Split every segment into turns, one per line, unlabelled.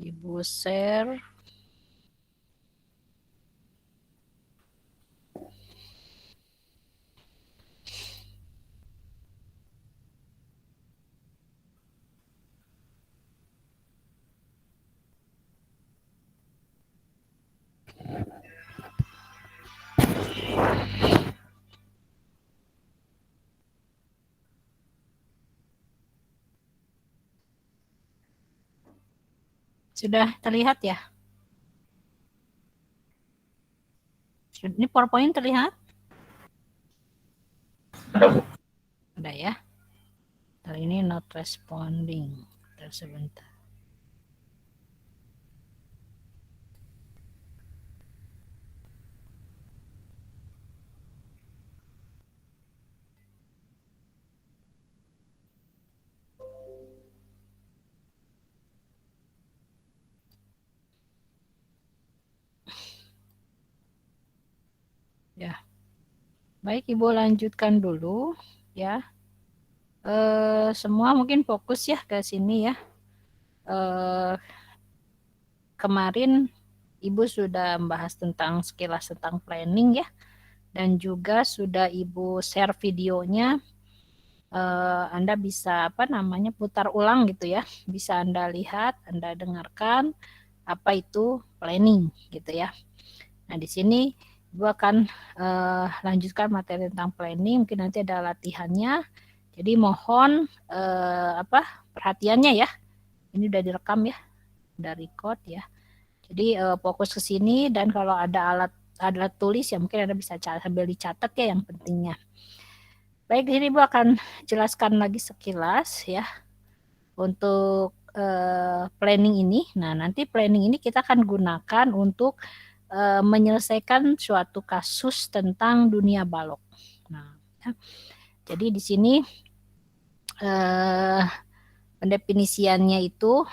Ibu share. Sudah terlihat ya? Ini PowerPoint terlihat? Ada ya? Kali ini not responding. Sebentar. Ya. Baik, Ibu lanjutkan dulu ya. Semua mungkin fokus ya ke sini ya. Kemarin Ibu sudah membahas tentang sekilas tentang planning ya. Dan juga sudah Ibu share videonya. Anda bisa putar ulang gitu ya. Bisa Anda lihat, Anda dengarkan apa itu planning gitu ya. Nah, di sini Ibu akan lanjutkan materi tentang planning, mungkin nanti ada latihannya. Jadi mohon perhatiannya ya. Ini udah direkam ya, udah record ya. Jadi fokus ke sini, dan kalau ada alat tulis ya mungkin Anda bisa sambil dicatat ya yang pentingnya. Baik, di sini Ibu akan jelaskan lagi sekilas ya untuk planning ini. Nah, nanti planning ini kita akan gunakan untuk menyelesaikan suatu kasus tentang dunia balok. Nah, ya. Jadi di sini pendefinisiannya itu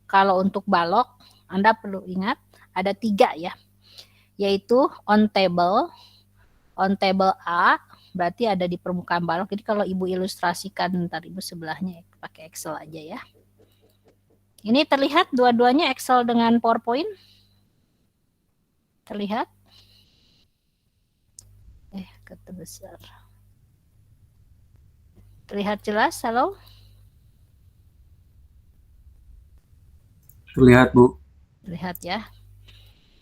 kalau untuk balok Anda perlu ingat ada 3 ya, yaitu on table A berarti ada di permukaan balok. Jadi kalau Ibu ilustrasikan ntar Ibu sebelahnya pakai Excel aja ya. Ini terlihat dua-duanya Excel dengan PowerPoint? Terlihat? Kata besar. Terlihat jelas? Halo?
Terlihat, Bu.
Terlihat ya.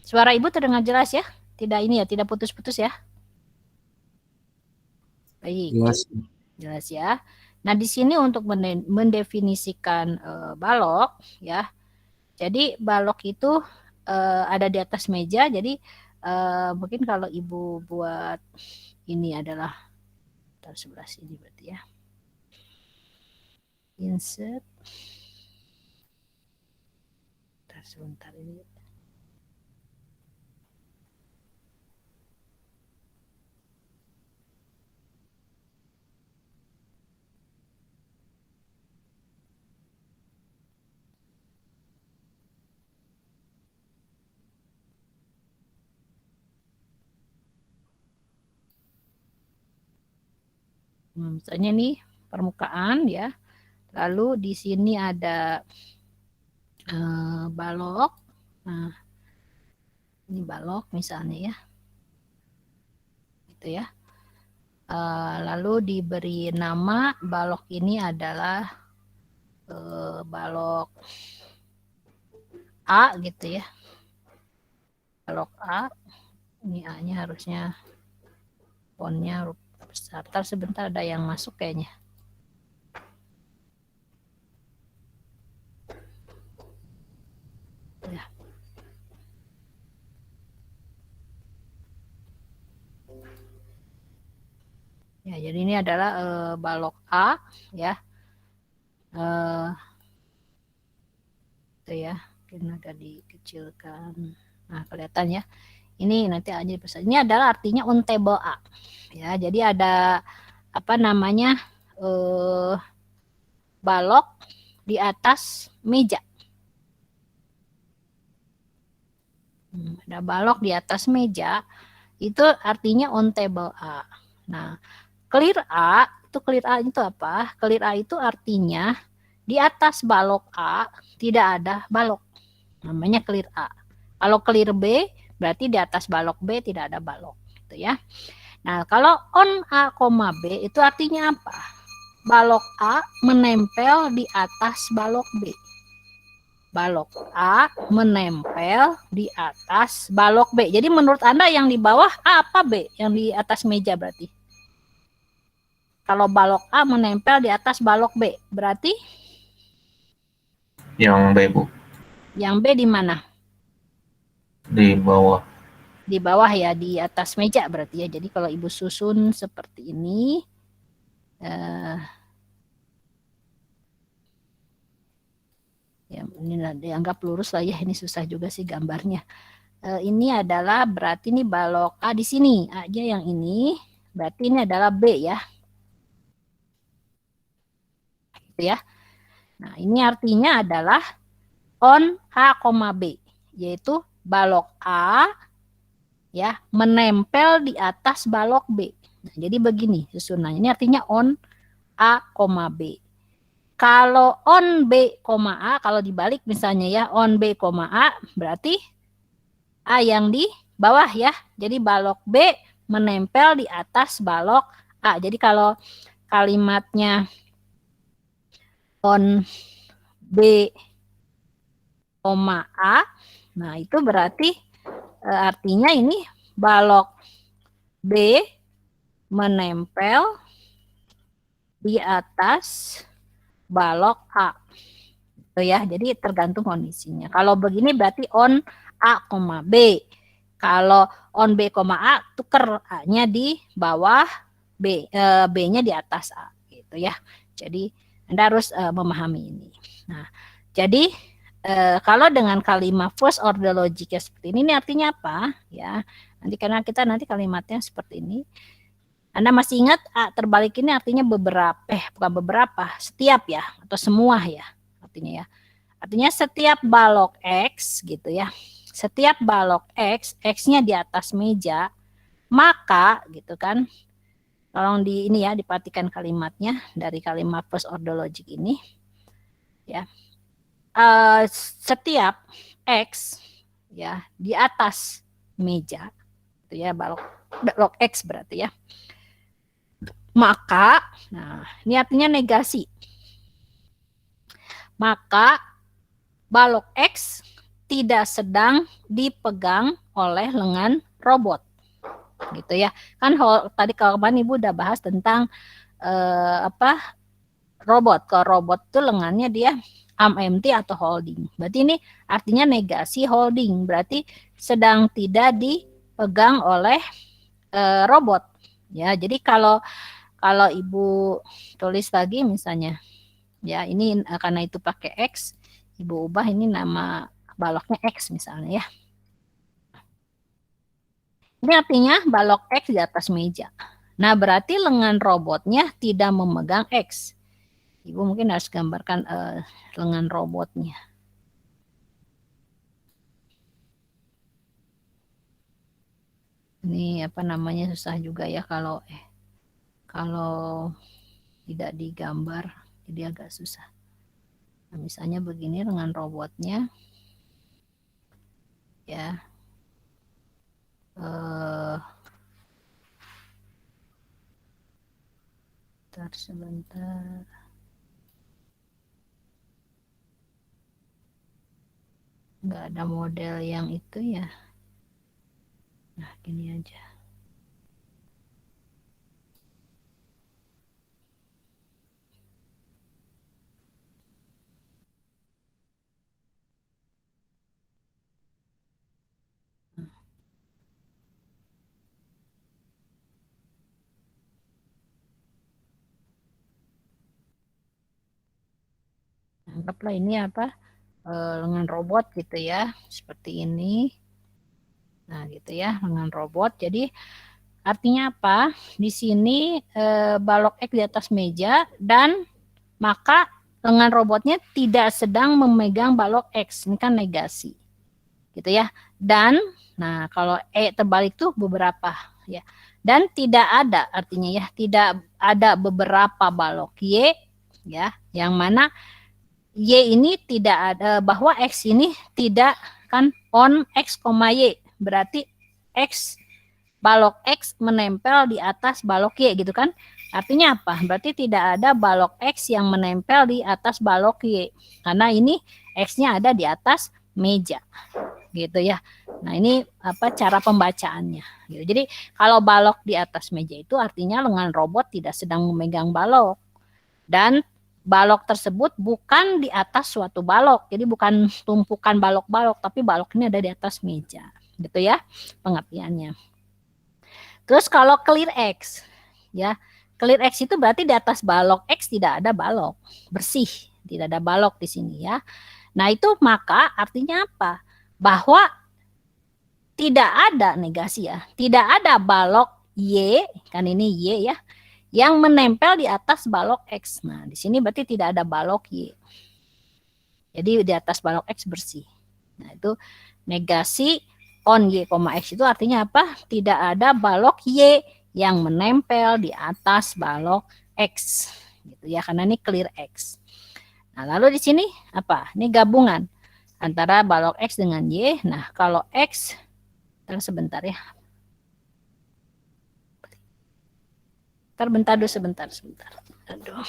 Suara Ibu terdengar jelas ya? Tidak ini ya, tidak putus-putus ya? Baik.
Jelas.
Jelas ya. Nah, di sini untuk mendefinisikan balok ya. Jadi balok itu ada di atas meja. Jadi mungkin kalau Ibu buat ini adalah sebelah sini berarti ya. Insert. Sebentar ini. Misalnya nih permukaan ya. Lalu di sini ada balok. Nah, ini balok misalnya ya. Gitu ya. Lalu diberi nama balok ini adalah balok A gitu ya. Balok A. Ini A-nya harusnya fontnya besar. Ntar sebentar ada yang masuk kayaknya. Ya. Ya, jadi ini adalah balok A ya. Itu ya, mungkin agak dikecilkan. Nah, kelihatan ya. Ini nanti aja pesan. Ini adalah artinya on table A. Ya, jadi ada balok di atas meja. Ada balok di atas meja, itu artinya on table A. Nah, clear A itu apa? Clear A itu artinya di atas balok A tidak ada balok. namanya clear A. Kalau clear B, berarti di atas balok B tidak ada balok, gitu ya. Nah, kalau on A, B itu artinya apa? Balok A menempel di atas balok B. Balok A menempel di atas balok B. Jadi menurut Anda yang di bawah A apa B? Yang di atas meja berarti? Kalau balok A menempel di atas balok B, berarti?
Yang B, Bu.
Yang B di mana?
Di bawah.
Di bawah ya, di atas meja berarti ya. Jadi kalau Ibu susun seperti ini, ya ini dianggap lurus lah ya, ini susah juga sih gambarnya. Ini adalah berarti ini balok A di sini aja yang ini, berarti ini adalah B ya. Gitu ya. Nah, ini artinya adalah on A, B, yaitu balok A ya menempel di atas balok B. Nah, jadi begini susunannya. Ini artinya on A, B. Kalau on B, A, kalau dibalik misalnya ya, on B, A, berarti A yang di bawah ya. Jadi balok B menempel di atas balok A. Jadi kalau kalimatnya on B, A, nah itu berarti artinya ini balok B menempel di atas balok A. Gitu ya. Jadi tergantung kondisinya. Kalau begini berarti on A, B. Kalau on B, A, tuker A-nya di bawah B, B-nya di atas A gitu ya. Jadi Anda harus memahami ini. Nah, jadi kalau dengan kalimat first order logic seperti ini artinya apa? Ya, nanti karena kita nanti kalimatnya seperti ini. Anda masih ingat terbalik ini artinya beberapa, bukan beberapa, setiap ya, atau semua ya, artinya ya. Artinya setiap balok X gitu ya, setiap balok X, X-nya di atas meja, maka gitu kan, tolong di ini ya, diperhatikan kalimatnya dari kalimat first order logic ini, ya. Setiap X ya di atas meja, itu ya balok X berarti ya. Maka, nah ini artinya negasi. Maka balok X tidak sedang dipegang oleh lengan robot, gitu ya. Kan tadi kemarin Ibu udah bahas tentang robot. Kalau robot tuh lengannya dia arm empty atau holding. Berarti ini artinya negasi holding. Berarti sedang tidak dipegang oleh robot. Ya, jadi kalau Ibu tulis lagi misalnya, ya ini karena itu pakai X, Ibu ubah ini nama baloknya X misalnya ya. Ini artinya balok X di atas meja. Nah, berarti lengan robotnya tidak memegang X. Ibu mungkin harus gambarkan lengan robotnya. Ini apa namanya susah juga ya kalau tidak digambar, jadi agak susah. Nah, misalnya begini lengan robotnya, ya. Sebentar. Nggak ada model yang itu ya. Nah, gini aja. Anggaplah ini apa? Lengan robot gitu ya. Seperti ini. Nah, gitu ya, lengan robot. Jadi artinya apa? Di sini balok X di atas meja dan maka lengan robotnya tidak sedang memegang balok X. Ini kan negasi. Gitu ya. Dan nah, kalau terbalik tuh beberapa ya. Dan tidak ada artinya ya, tidak ada beberapa balok Y ya, yang mana Y ini tidak ada, bahwa X ini tidak kan on X, Y. Berarti X, balok X menempel di atas balok Y gitu kan. Artinya apa? Berarti tidak ada balok X yang menempel di atas balok Y. Karena ini X-nya ada di atas meja. Gitu ya. Nah, ini apa cara pembacaannya. Gitu. Jadi, kalau balok di atas meja itu artinya lengan robot tidak sedang memegang balok. Dan balok tersebut bukan di atas suatu balok. Jadi bukan tumpukan balok-balok, tapi balok ini ada di atas meja. Gitu ya pengertiannya. Terus kalau clear X, ya, clear X itu berarti di atas balok X tidak ada balok, bersih, tidak ada balok di sini ya. Nah itu maka artinya apa? Bahwa tidak ada negasi ya, tidak ada balok Y, kan ini Y ya, yang menempel di atas balok X. Nah di sini berarti tidak ada balok Y. Jadi di atas balok X bersih. Nah itu negasi on Y, X itu artinya apa? Tidak ada balok Y yang menempel di atas balok X. Gitu ya, karena ini clear X. Nah, lalu di sini apa? Ini gabungan antara balok X dengan Y. Nah, kalau X, sebentar ya. Bentar dulu, sebentar. Aduh.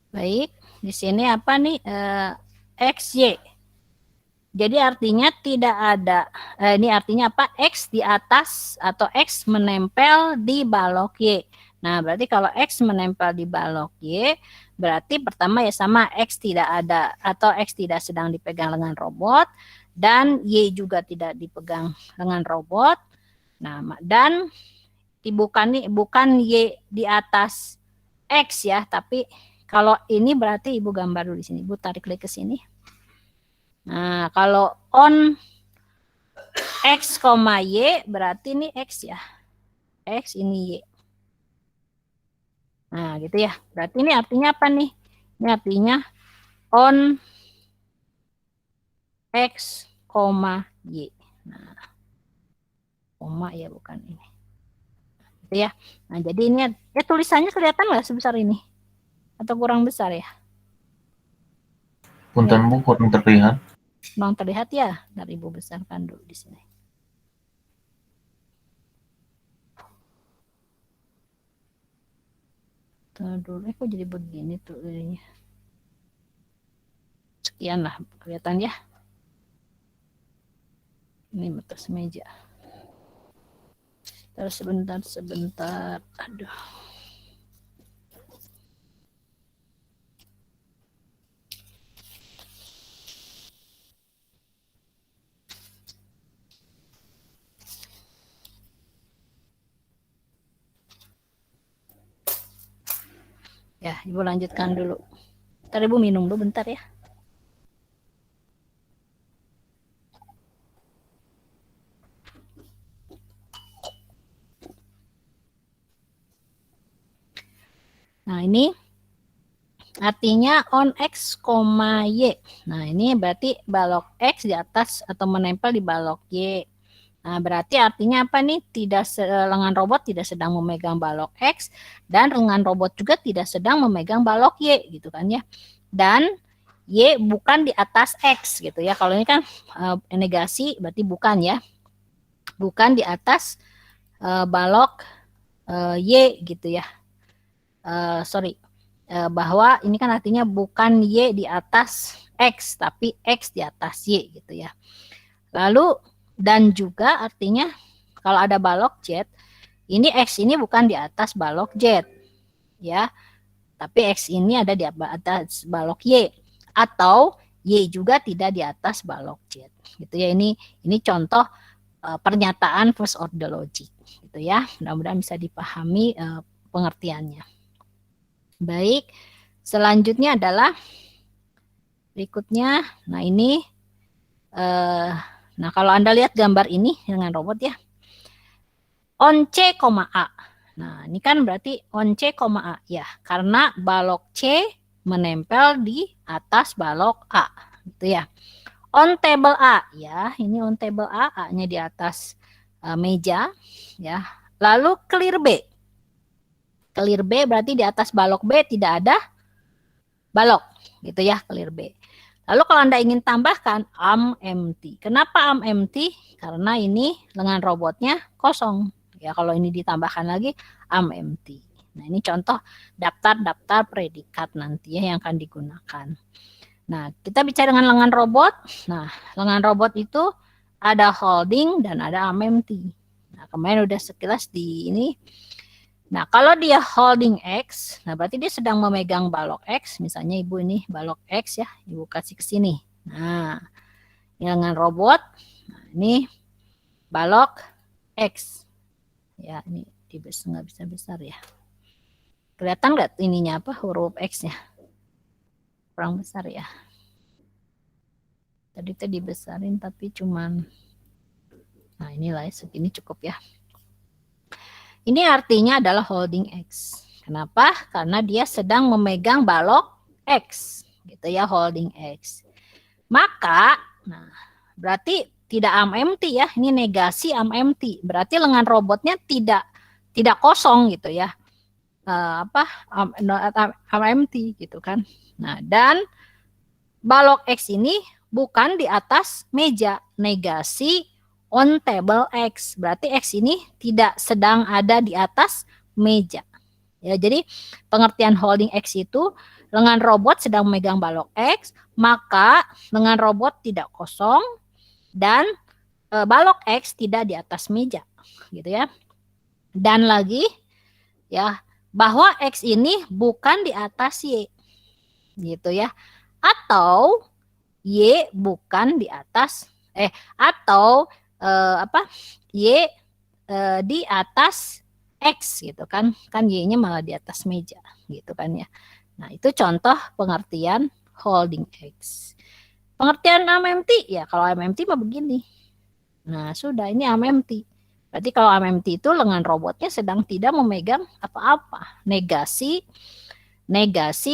Baik, di sini apa nih? XY. Jadi artinya tidak ada, ini artinya apa? X di atas atau X menempel di balok Y. Nah, berarti kalau X menempel di balok Y, berarti pertama ya sama, X tidak ada atau X tidak sedang dipegang lengan robot, dan Y juga tidak dipegang lengan robot. Nah, dan bukan Y di atas X ya, tapi kalau ini berarti Ibu gambar dulu di sini. Ibu tarik klik ke sini. Nah, kalau on X, Y berarti ini X ya. X ini Y. Nah, gitu ya. Berarti ini artinya apa nih? Ini artinya on X, Y. Nah, koma ya, bukan ini. Gitu ya. Nah, jadi ini ya tulisannya kelihatan nggak sebesar ini? Atau kurang besar ya?
Punten Bu, kurang terlihat.
Kurang terlihat ya? Dari Ibu besarkan dulu di sini. Dulu kok jadi begini tuh ininya. Sekian lah kelihatan ya. Ini atas meja. Terus sebentar. Aduh. Ya, Ibu lanjutkan dulu. Ntar Ibu minum dulu bentar ya. Nah, ini artinya on X, Y. Nah, ini berarti balok X di atas atau menempel di balok Y. Nah, berarti artinya apa nih? Lengan robot tidak sedang memegang balok X, dan lengan robot juga tidak sedang memegang balok Y, gitu kan ya. Dan Y bukan di atas X, gitu ya. Kalau ini kan negasi, berarti bukan ya. Bukan di atas balok Y, gitu ya. Bahwa ini kan artinya bukan Y di atas X, tapi X di atas Y, gitu ya. Lalu, dan juga artinya kalau ada balok Z, ini X ini bukan di atas balok Z, ya, tapi X ini ada di atas balok Y, atau Y juga tidak di atas balok Z, gitu ya. Ini contoh pernyataan first order logic, gitu ya. Mudah-mudahan bisa dipahami pengertiannya. Baik, selanjutnya adalah berikutnya. Nah, ini nah kalau Anda lihat gambar ini dengan robot ya. On C, A. Nah, ini kan berarti on C, A. Ya, karena balok C menempel di atas balok A. Gitu ya. On table A. Ya, ini on table A. A-nya di atas meja. Ya. Lalu clear B. Clear B berarti di atas balok B tidak ada balok. Gitu ya, clear B. Lalu kalau Anda ingin tambahkan empty. Kenapa empty? Karena ini lengan robotnya kosong. Ya, kalau ini ditambahkan lagi empty. Nah, ini contoh daftar-daftar predikat nanti ya yang akan digunakan. Nah, kita bicara dengan lengan robot. Nah, lengan robot itu ada holding dan ada empty. Nah, kemarin udah sekilas di ini. Nah, kalau dia holding X, nah berarti dia sedang memegang balok X. Misalnya Ibu ini balok X ya, Ibu kasih ke sini. Nah, ini lengan robot. Nah, ini balok X. Ya, ini nggak bisa besar ya. Kelihatan nggak ininya apa huruf X-nya? Kurang besar ya. Tadi tuh dibesarin tapi cuman, nah inilah segini cukup ya. Ini artinya adalah holding X. Kenapa? Karena dia sedang memegang balok X. Gitu ya, holding X. Maka, nah, berarti tidak empty ya. Ini negasi empty. Berarti lengan robotnya tidak kosong gitu ya. Empty gitu kan. Nah, dan balok X ini bukan di atas meja. Negasi on table X. Berarti X ini tidak sedang ada di atas meja. Ya, jadi pengertian holding X itu lengan robot sedang memegang balok X, maka lengan robot tidak kosong dan balok X tidak di atas meja, gitu ya. Dan lagi ya, bahwa X ini bukan di atas Y, gitu ya. Atau Y bukan di atas atau Y di atas X gitu kan Y-nya malah di atas meja gitu kan ya. Nah, itu contoh pengertian holding X. Pengertian empty ya, kalau empty mah begini. Nah, sudah ini empty. Berarti kalau empty itu lengan robotnya sedang tidak memegang apa-apa. Negasi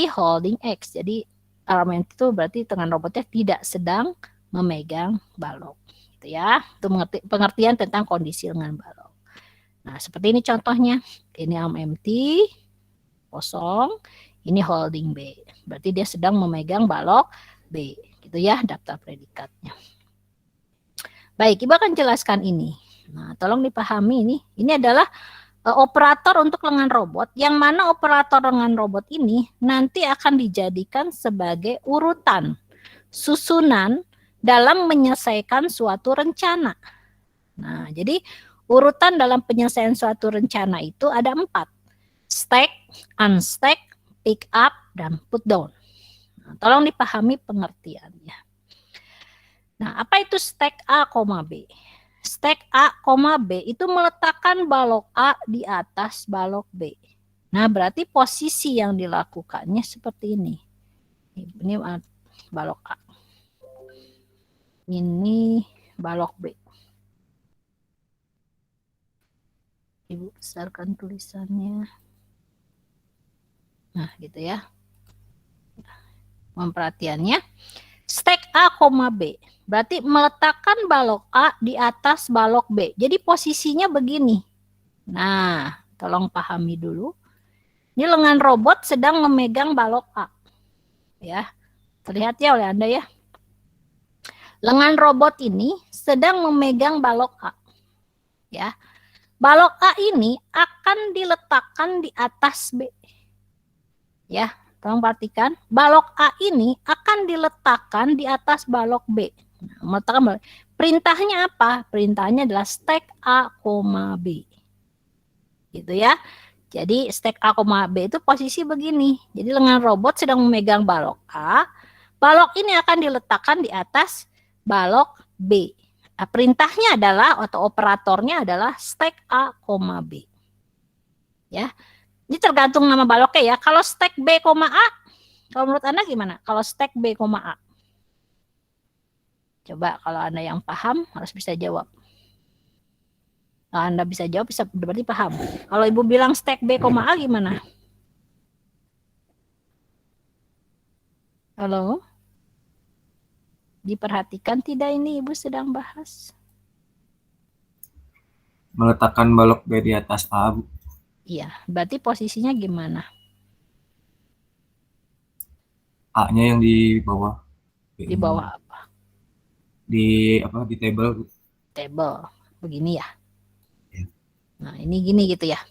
holding X. Jadi empty itu berarti lengan robotnya tidak sedang memegang balok. Gitu ya. Itu pengertian tentang kondisi lengan balok. Nah, seperti ini contohnya. Ini empty, kosong. Ini holding B. Berarti dia sedang memegang balok B. Gitu ya, daftar predikatnya. Baik, Ibu akan jelaskan ini. Nah, tolong dipahami ini. Ini adalah operator untuk lengan robot. Yang mana operator lengan robot ini nanti akan dijadikan sebagai urutan, susunan dalam menyelesaikan suatu rencana. Nah, jadi urutan dalam penyelesaian suatu rencana itu ada 4. Stack, unstack, pick up, dan put down. Nah, tolong dipahami pengertiannya. Nah, apa itu stack A, B? Stack A, B itu meletakkan balok A di atas balok B. Nah, berarti posisi yang dilakukannya seperti ini. Ini balok A. Ini balok B. Ibu besarkan tulisannya. Nah, gitu ya. Perhatiannya. Stack A, B. Berarti meletakkan balok A di atas balok B. Jadi posisinya begini. Nah, tolong pahami dulu. Ini lengan robot sedang memegang balok A. Ya, terlihat ya oleh Anda ya. Lengan robot ini sedang memegang balok A. Ya. Balok A ini akan diletakkan di atas B. Ya, tolong perhatikan. Balok A ini akan diletakkan di atas balok B. Nah, perintahnya apa? Perintahnya adalah stack A, B. Gitu ya. Jadi stack A, B itu posisi begini. Jadi lengan robot sedang memegang balok A. Balok ini akan diletakkan di atas balok B. Nah, perintahnya adalah atau operatornya adalah stack A, B. Ya. Ini tergantung nama baloknya ya. Kalau stack B, A, kalau menurut Anda gimana? Kalau stack B, A. Coba kalau Anda yang paham harus bisa jawab. Anda bisa jawab, bisa berarti paham. Kalau Ibu bilang stack B, A gimana? Halo? Diperhatikan tidak ini Ibu sedang bahas?
Meletakkan balok B di atas A, Bu.
Iya, berarti posisinya gimana?
A-nya yang di bawah.
Di bawah apa?
Di table, Bu.
Table. Begini ya.
Ya.
Nah, ini gini gitu ya.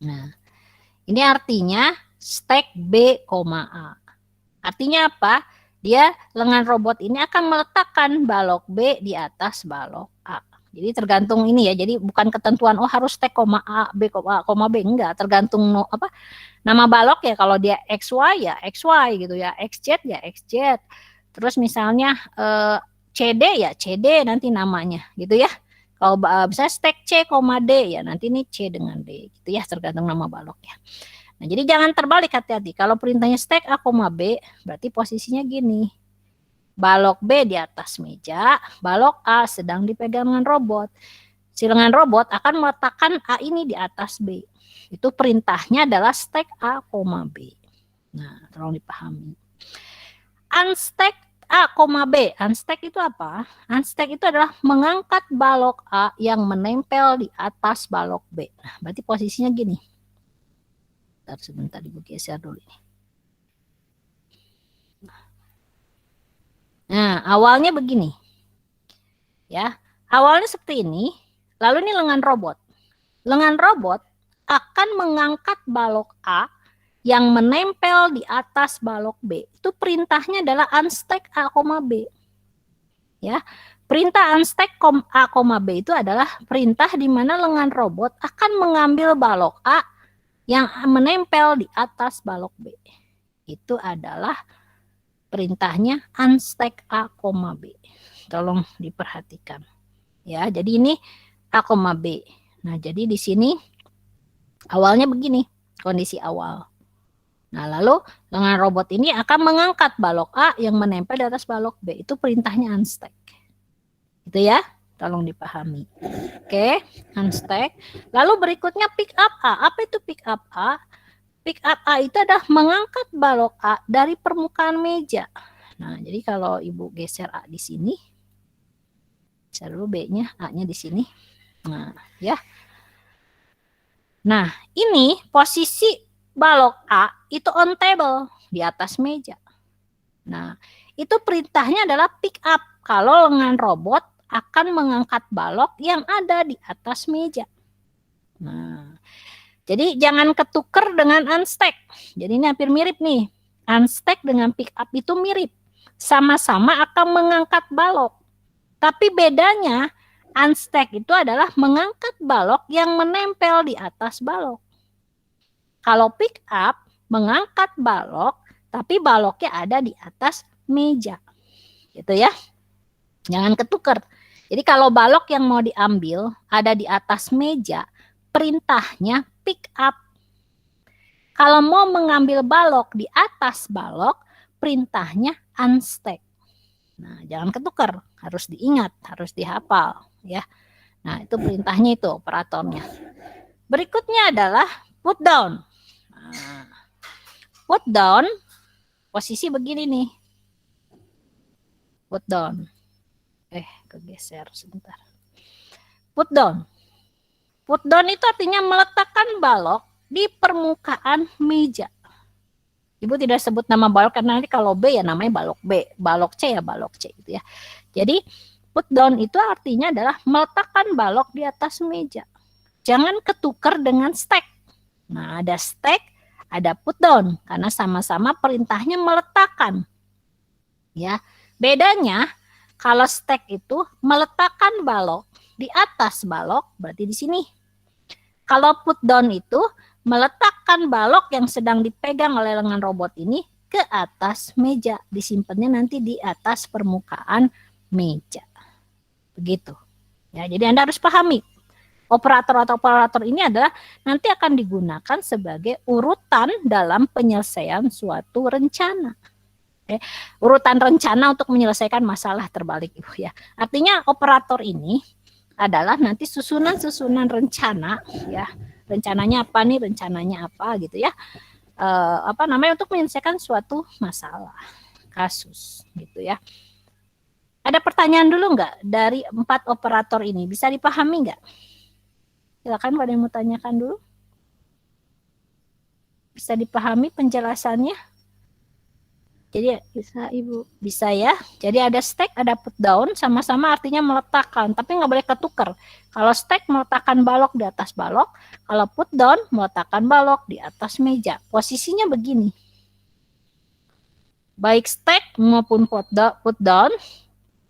Nah, ini artinya stack B, A. Artinya apa? Dia lengan robot ini akan meletakkan balok B di atas balok A. Jadi tergantung ini ya. Jadi bukan ketentuan harus stack A, B, B, enggak. Tergantung nama balok ya. Kalau dia XY ya XY gitu ya. XZ ya XZ. Terus misalnya CD ya CD nanti namanya gitu ya. Kalau bisa stack C, D ya nanti ini C dengan D gitu ya, tergantung nama baloknya. Nah, jadi jangan terbalik, hati-hati. Kalau perintahnya stack A, B, berarti posisinya gini. Balok B di atas meja, balok A sedang dipegang dengan robot. Si lengan robot akan meletakkan A ini di atas B. Itu perintahnya adalah stack A, B. Nah, tolong dipahami. Unstack A, B. Unstack itu apa? Unstack itu adalah mengangkat balok A yang menempel di atas balok B. Nah, berarti posisinya gini. Sebentar Ibu geser dulu ini. Nah, awalnya begini. Ya, awalnya seperti ini. Lalu ini lengan robot. Lengan robot akan mengangkat balok A yang menempel di atas balok B. Itu perintahnya adalah unstack A, B. Ya, perintah unstack A, B itu adalah perintah di mana lengan robot akan mengambil balok A yang menempel di atas balok B. Itu adalah perintahnya unstack A, B. Tolong diperhatikan. Ya, jadi ini A, B. Nah, jadi di sini awalnya begini, kondisi awal. Nah, lalu lengan robot ini akan mengangkat balok A yang menempel di atas balok B. Itu perintahnya unstack. Itu ya, tolong dipahami. Oke, unstack. Lalu berikutnya pick up A. Apa itu pick up A? Pick up A itu adalah mengangkat balok A dari permukaan meja. Nah, jadi kalau Ibu geser A di sini, geser dulu B-nya, A-nya di sini. Nah, ya. Nah, ini posisi balok A itu on table, di atas meja. Nah, itu perintahnya adalah pick up. Kalau lengan robot akan mengangkat balok yang ada di atas meja. Nah, jadi jangan ketuker dengan unstack. Jadi ini hampir mirip nih. Unstack dengan pick up itu mirip. Sama-sama akan mengangkat balok. Tapi bedanya unstack itu adalah mengangkat balok yang menempel di atas balok. Kalau pick up mengangkat balok, tapi baloknya ada di atas meja. Gitu ya. Jangan ketukar. Jadi kalau balok yang mau diambil ada di atas meja, perintahnya pick up. Kalau mau mengambil balok di atas balok, perintahnya unstack. Nah, jangan ketukar, harus diingat, harus dihafal ya. Nah, itu perintahnya itu operatornya. Berikutnya adalah put down. Nah, put down posisi begini nih. Put down. Kegeser sebentar. Put down. Put down itu artinya meletakkan balok di permukaan meja. Ibu tidak sebut nama balok karena nanti kalau B ya namanya balok B, balok C ya balok C gitu ya. Jadi put down itu artinya adalah meletakkan balok di atas meja. Jangan ketukar dengan stack. Nah, ada stack, ada put down karena sama-sama perintahnya meletakkan. Ya, bedanya kalau stack itu meletakkan balok di atas balok berarti di sini. Kalau put down itu meletakkan balok yang sedang dipegang oleh lengan robot ini ke atas meja. Disimpannya nanti di atas permukaan meja. Begitu. Ya, jadi Anda harus pahami. Operator atau operator ini adalah nanti akan digunakan sebagai urutan dalam penyelesaian suatu rencana. Urutan rencana untuk menyelesaikan masalah terbalik Ibu ya. Artinya operator ini adalah nanti susunan-susunan rencana ya. Rencananya apa nih? Rencananya apa gitu ya. Untuk menyelesaikan suatu masalah, kasus gitu ya. Ada pertanyaan dulu nggak dari 4 operator ini? Bisa dipahami nggak? Silakan kalau ada yang mau tanyakan dulu. Bisa dipahami penjelasannya? Jadi
Bisa, Ibu.
bisa ya. Jadi ada stack, ada put down, sama-sama artinya meletakkan, tapi nggak boleh ketukar. Kalau stack meletakkan balok di atas balok, kalau put down meletakkan balok di atas meja. Posisinya begini. Baik stack maupun put down,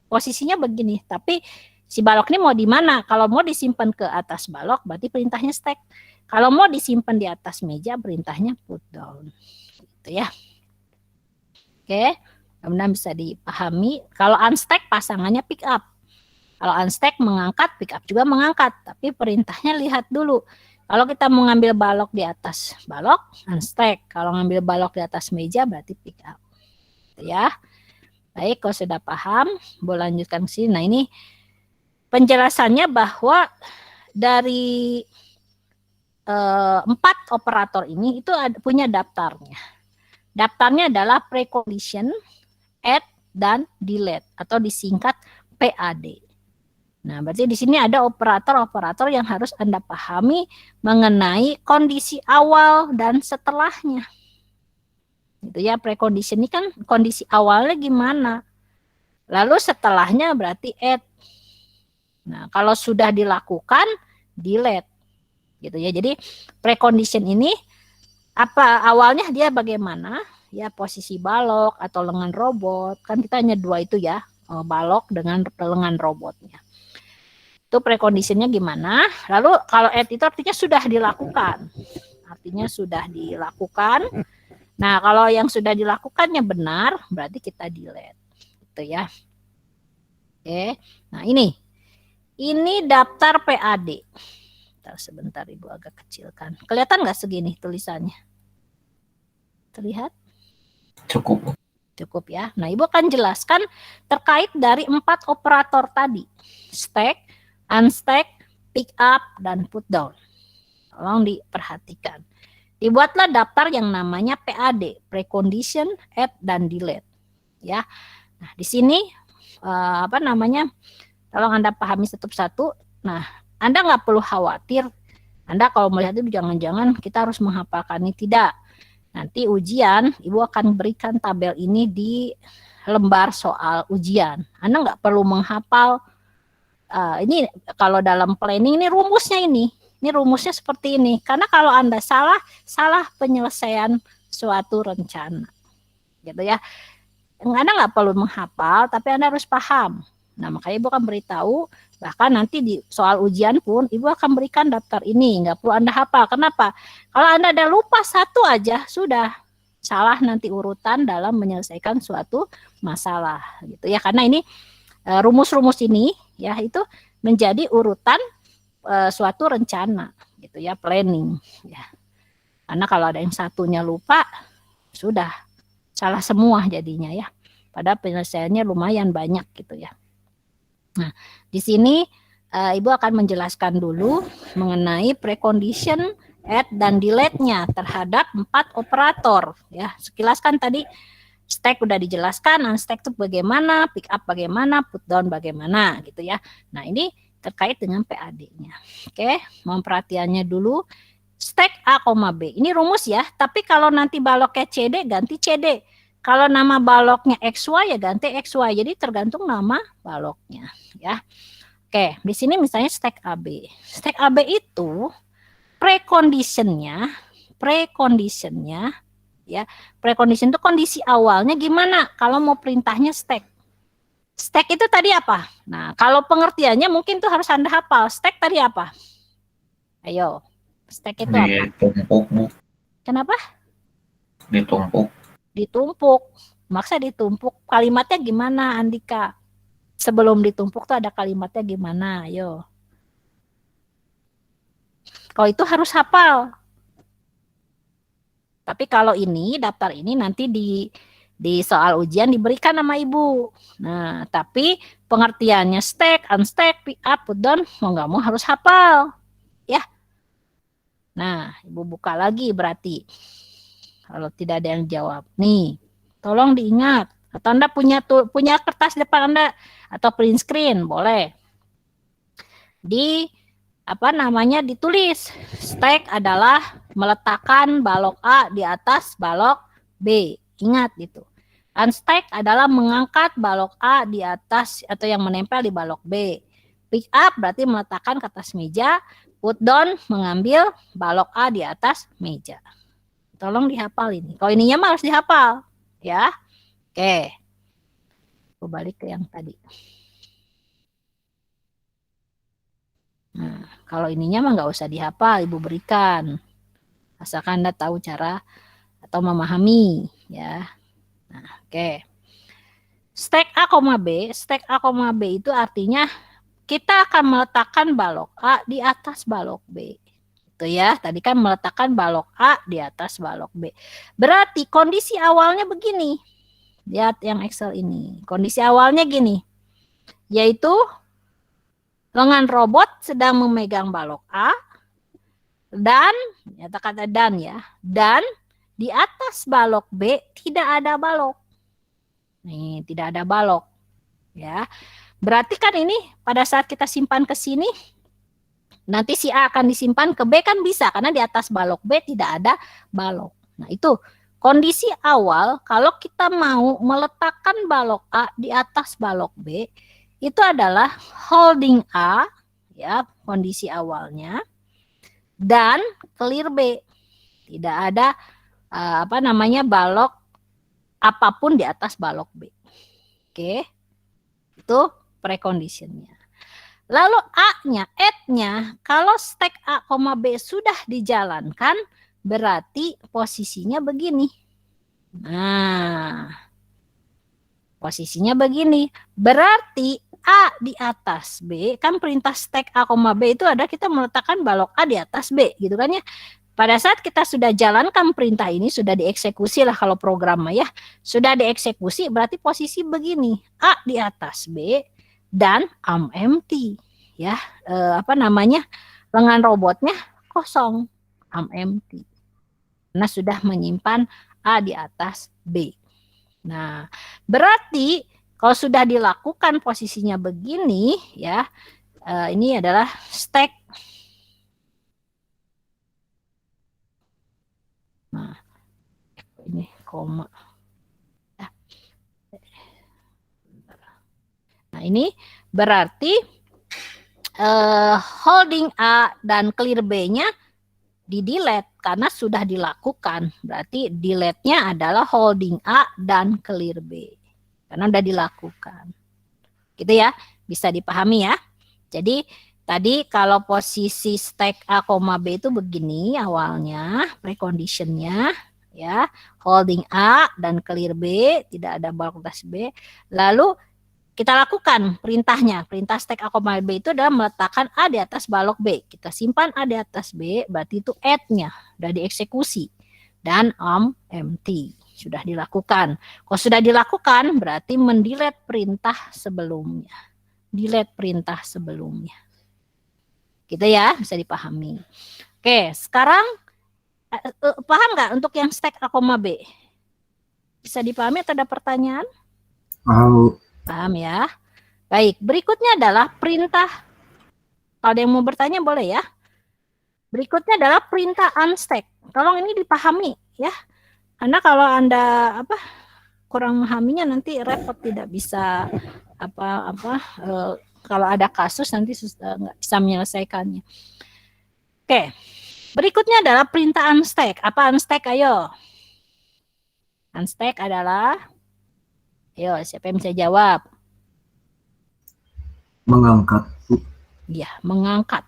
posisinya begini. Tapi si balok ini mau di mana? Kalau mau disimpan ke atas balok, berarti perintahnya stack. Kalau mau disimpan di atas meja, perintahnya put down. Gitu ya. Oke, kemudian bisa dipahami. Kalau unstack pasangannya pick up. Kalau unstack mengangkat, pick up juga mengangkat. Tapi perintahnya lihat dulu. Kalau kita mau ngambil balok di atas balok, unstack. Kalau ngambil balok di atas meja berarti pick up. Ya. Baik, kalau sudah paham, boleh lanjutkan ke sini. Nah, ini penjelasannya bahwa dari 4 operator ini itu punya daftarnya. Daftarnya adalah precondition, add, dan delete atau disingkat PAD. Nah, berarti di sini ada operator-operator yang harus Anda pahami mengenai kondisi awal dan setelahnya. Gitu ya, precondition ini kan kondisi awalnya gimana? Lalu setelahnya berarti add. Nah, kalau sudah dilakukan delete. Gitu ya. Jadi precondition ini apa awalnya dia bagaimana? Ya posisi balok atau lengan robot. Kan kita hanya 2 itu ya, balok dengan lengan robotnya. Itu preconditionnya gimana? Lalu kalau add itu artinya sudah dilakukan. Artinya sudah dilakukan. Nah, kalau yang sudah dilakukannya benar, berarti kita delete. Gitu ya. Oke. Nah, ini daftar PAD. Sebentar Ibu agak kecilkan. Kelihatan nggak segini tulisannya? Terlihat?
Cukup.
Cukup ya. Nah, Ibu akan jelaskan terkait dari 4 operator tadi. Stack, unstack, pick up, dan put down. Tolong diperhatikan. Dibuatlah daftar yang namanya PAD, precondition, add, dan delete. Ya. Nah, di sini tolong Anda pahami satu-satu. Nah, Anda nggak perlu khawatir. Anda kalau melihat itu jangan-jangan kita harus menghafalkan ini. Tidak. Nanti ujian, Ibu akan berikan tabel ini di lembar soal ujian. Anda nggak perlu menghafal. Ini kalau dalam planning ini rumusnya ini. Ini rumusnya seperti ini. Karena kalau Anda salah penyelesaian suatu rencana. Gitu ya. Anda nggak perlu menghafal, tapi Anda harus paham. Nah, makanya Ibu akan beritahu, bahkan nanti di soal ujian pun Ibu akan berikan daftar ini, nggak perlu Anda hafal. Kenapa? Kalau Anda ada lupa satu aja, sudah salah nanti urutan dalam menyelesaikan suatu masalah, gitu ya. Karena ini rumus-rumus ini, ya itu menjadi urutan suatu rencana, gitu ya, planning. Ya. Karena kalau ada yang satunya lupa, sudah salah semua jadinya ya. Padahal penyelesaiannya lumayan banyak, gitu ya. Nah, di sini Ibu akan menjelaskan dulu mengenai precondition, add, dan delete-nya terhadap 4 operator. Ya, sekilas kan tadi stack udah dijelaskan, unstack itu bagaimana, pick up bagaimana, put down bagaimana, gitu ya. Nah, ini terkait dengan PAD-nya. Oke, mohon perhatiannya dulu. Stack A, B. Ini rumus ya, tapi kalau nanti baloknya CD, ganti CD. Kalau nama baloknya XY ya ganti XY. Jadi tergantung nama baloknya ya. Oke, di sini misalnya stack AB. Stack AB itu preconditionnya ya. Precondition itu kondisi awalnya gimana kalau mau perintahnya stack. Stack itu tadi apa? Nah, kalau pengertiannya mungkin tuh harus Anda hafal. Stack tadi apa? Ayo. Stack itu apa?
Ditumpuk, Bu.
Kenapa?
Ditumpuk.
Ditumpuk. Maksa ditumpuk. Kalimatnya gimana, Andika? Sebelum ditumpuk tuh ada kalimatnya gimana? Ayo. Kalau itu harus hafal. Tapi kalau ini, daftar ini nanti Di soal ujian diberikan sama ibu. Nah, tapi pengertiannya stack, unstack, pick up, put down, mau nggak mau harus hafal. Ya. Nah, ibu buka lagi berarti. Kalau tidak ada yang jawab. Nih, tolong diingat. Atau Anda punya kertas depan Anda atau print screen, boleh. Ditulis. Stack adalah meletakkan balok A di atas balok B. Ingat gitu. Unstack adalah mengangkat balok A di atas atau yang menempel di balok B. Pick up berarti meletakkan ke atas meja. Put down mengambil balok A di atas meja. Tolong dihafal ini. Kalau ininya mah harus dihafal. Ya. Oke. Aku balik ke yang tadi. Nah, kalau ininya mah nggak usah dihafal, ibu berikan. Asalkan Anda tahu cara atau memahami. Ya. Nah, oke. Stack A, B. Stack A, B itu artinya kita akan meletakkan balok A di atas balok B. Itu ya, tadi kan meletakkan balok A di atas balok B. Berarti kondisi awalnya begini. Lihat yang Excel ini. Kondisi awalnya gini. Yaitu lengan robot sedang memegang balok A dan, nyata kata dan ya, dan di atas balok B tidak ada balok. Nih, tidak ada balok. Ya. Berarti kan ini pada saat kita simpan ke sini, nanti si A akan disimpan ke B kan bisa, karena di atas balok B tidak ada balok. Nah itu kondisi awal kalau kita mau meletakkan balok A di atas balok B, itu adalah holding A, ya kondisi awalnya, dan clear B. Tidak ada balok apapun di atas balok B. Oke, itu preconditionnya. Lalu A-nya, add-nya, kalau stack A, B sudah dijalankan, berarti posisinya begini. Nah, posisinya begini. Berarti A di atas B, kan perintah stack A, B itu ada kita meletakkan balok A di atas B, gitu kan ya. Pada saat kita sudah jalankan perintah ini, sudah dieksekusi lah kalau program ya, sudah dieksekusi, berarti posisi begini. A di atas B, dan empty ya, lengan robotnya kosong, empty karena sudah menyimpan A di atas B. Nah, berarti kalau sudah dilakukan posisinya begini ya, ini adalah stack. Nah, ini koma. Nah, ini berarti holding A dan clear B-nya di-delete karena sudah dilakukan. Berarti delete-nya adalah holding A dan clear B. Karena sudah dilakukan. Gitu ya, bisa dipahami ya. Jadi tadi kalau posisi stack A, B itu begini awalnya, preconditionnya ya, holding A dan clear B, tidak ada balok atas B. Lalu kita lakukan perintahnya. Perintah stack A, B itu adalah meletakkan A di atas balok B. Kita simpan A di atas B, berarti itu add-nya. Sudah dieksekusi. Dan empty. Sudah dilakukan. Kalau sudah dilakukan, berarti mendelete perintah sebelumnya. Delete perintah sebelumnya. Gitu ya, bisa dipahami. Oke, sekarang paham nggak untuk yang stack A, B? Bisa dipahami atau ada pertanyaan?
Paham
ya. Baik, berikutnya adalah perintah. Kalau ada yang mau bertanya boleh ya. Berikutnya adalah perintah unstack. Tolong ini dipahami ya. Karena kalau Anda kurang memahaminya nanti repot, tidak bisa kalau ada kasus nanti nggak bisa menyelesaikannya. Oke. Berikutnya adalah perintah unstack. Apa unstack? Ayo. Unstack adalah, ayo, siapa yang bisa jawab?
Mengangkat.
Ya, mengangkat.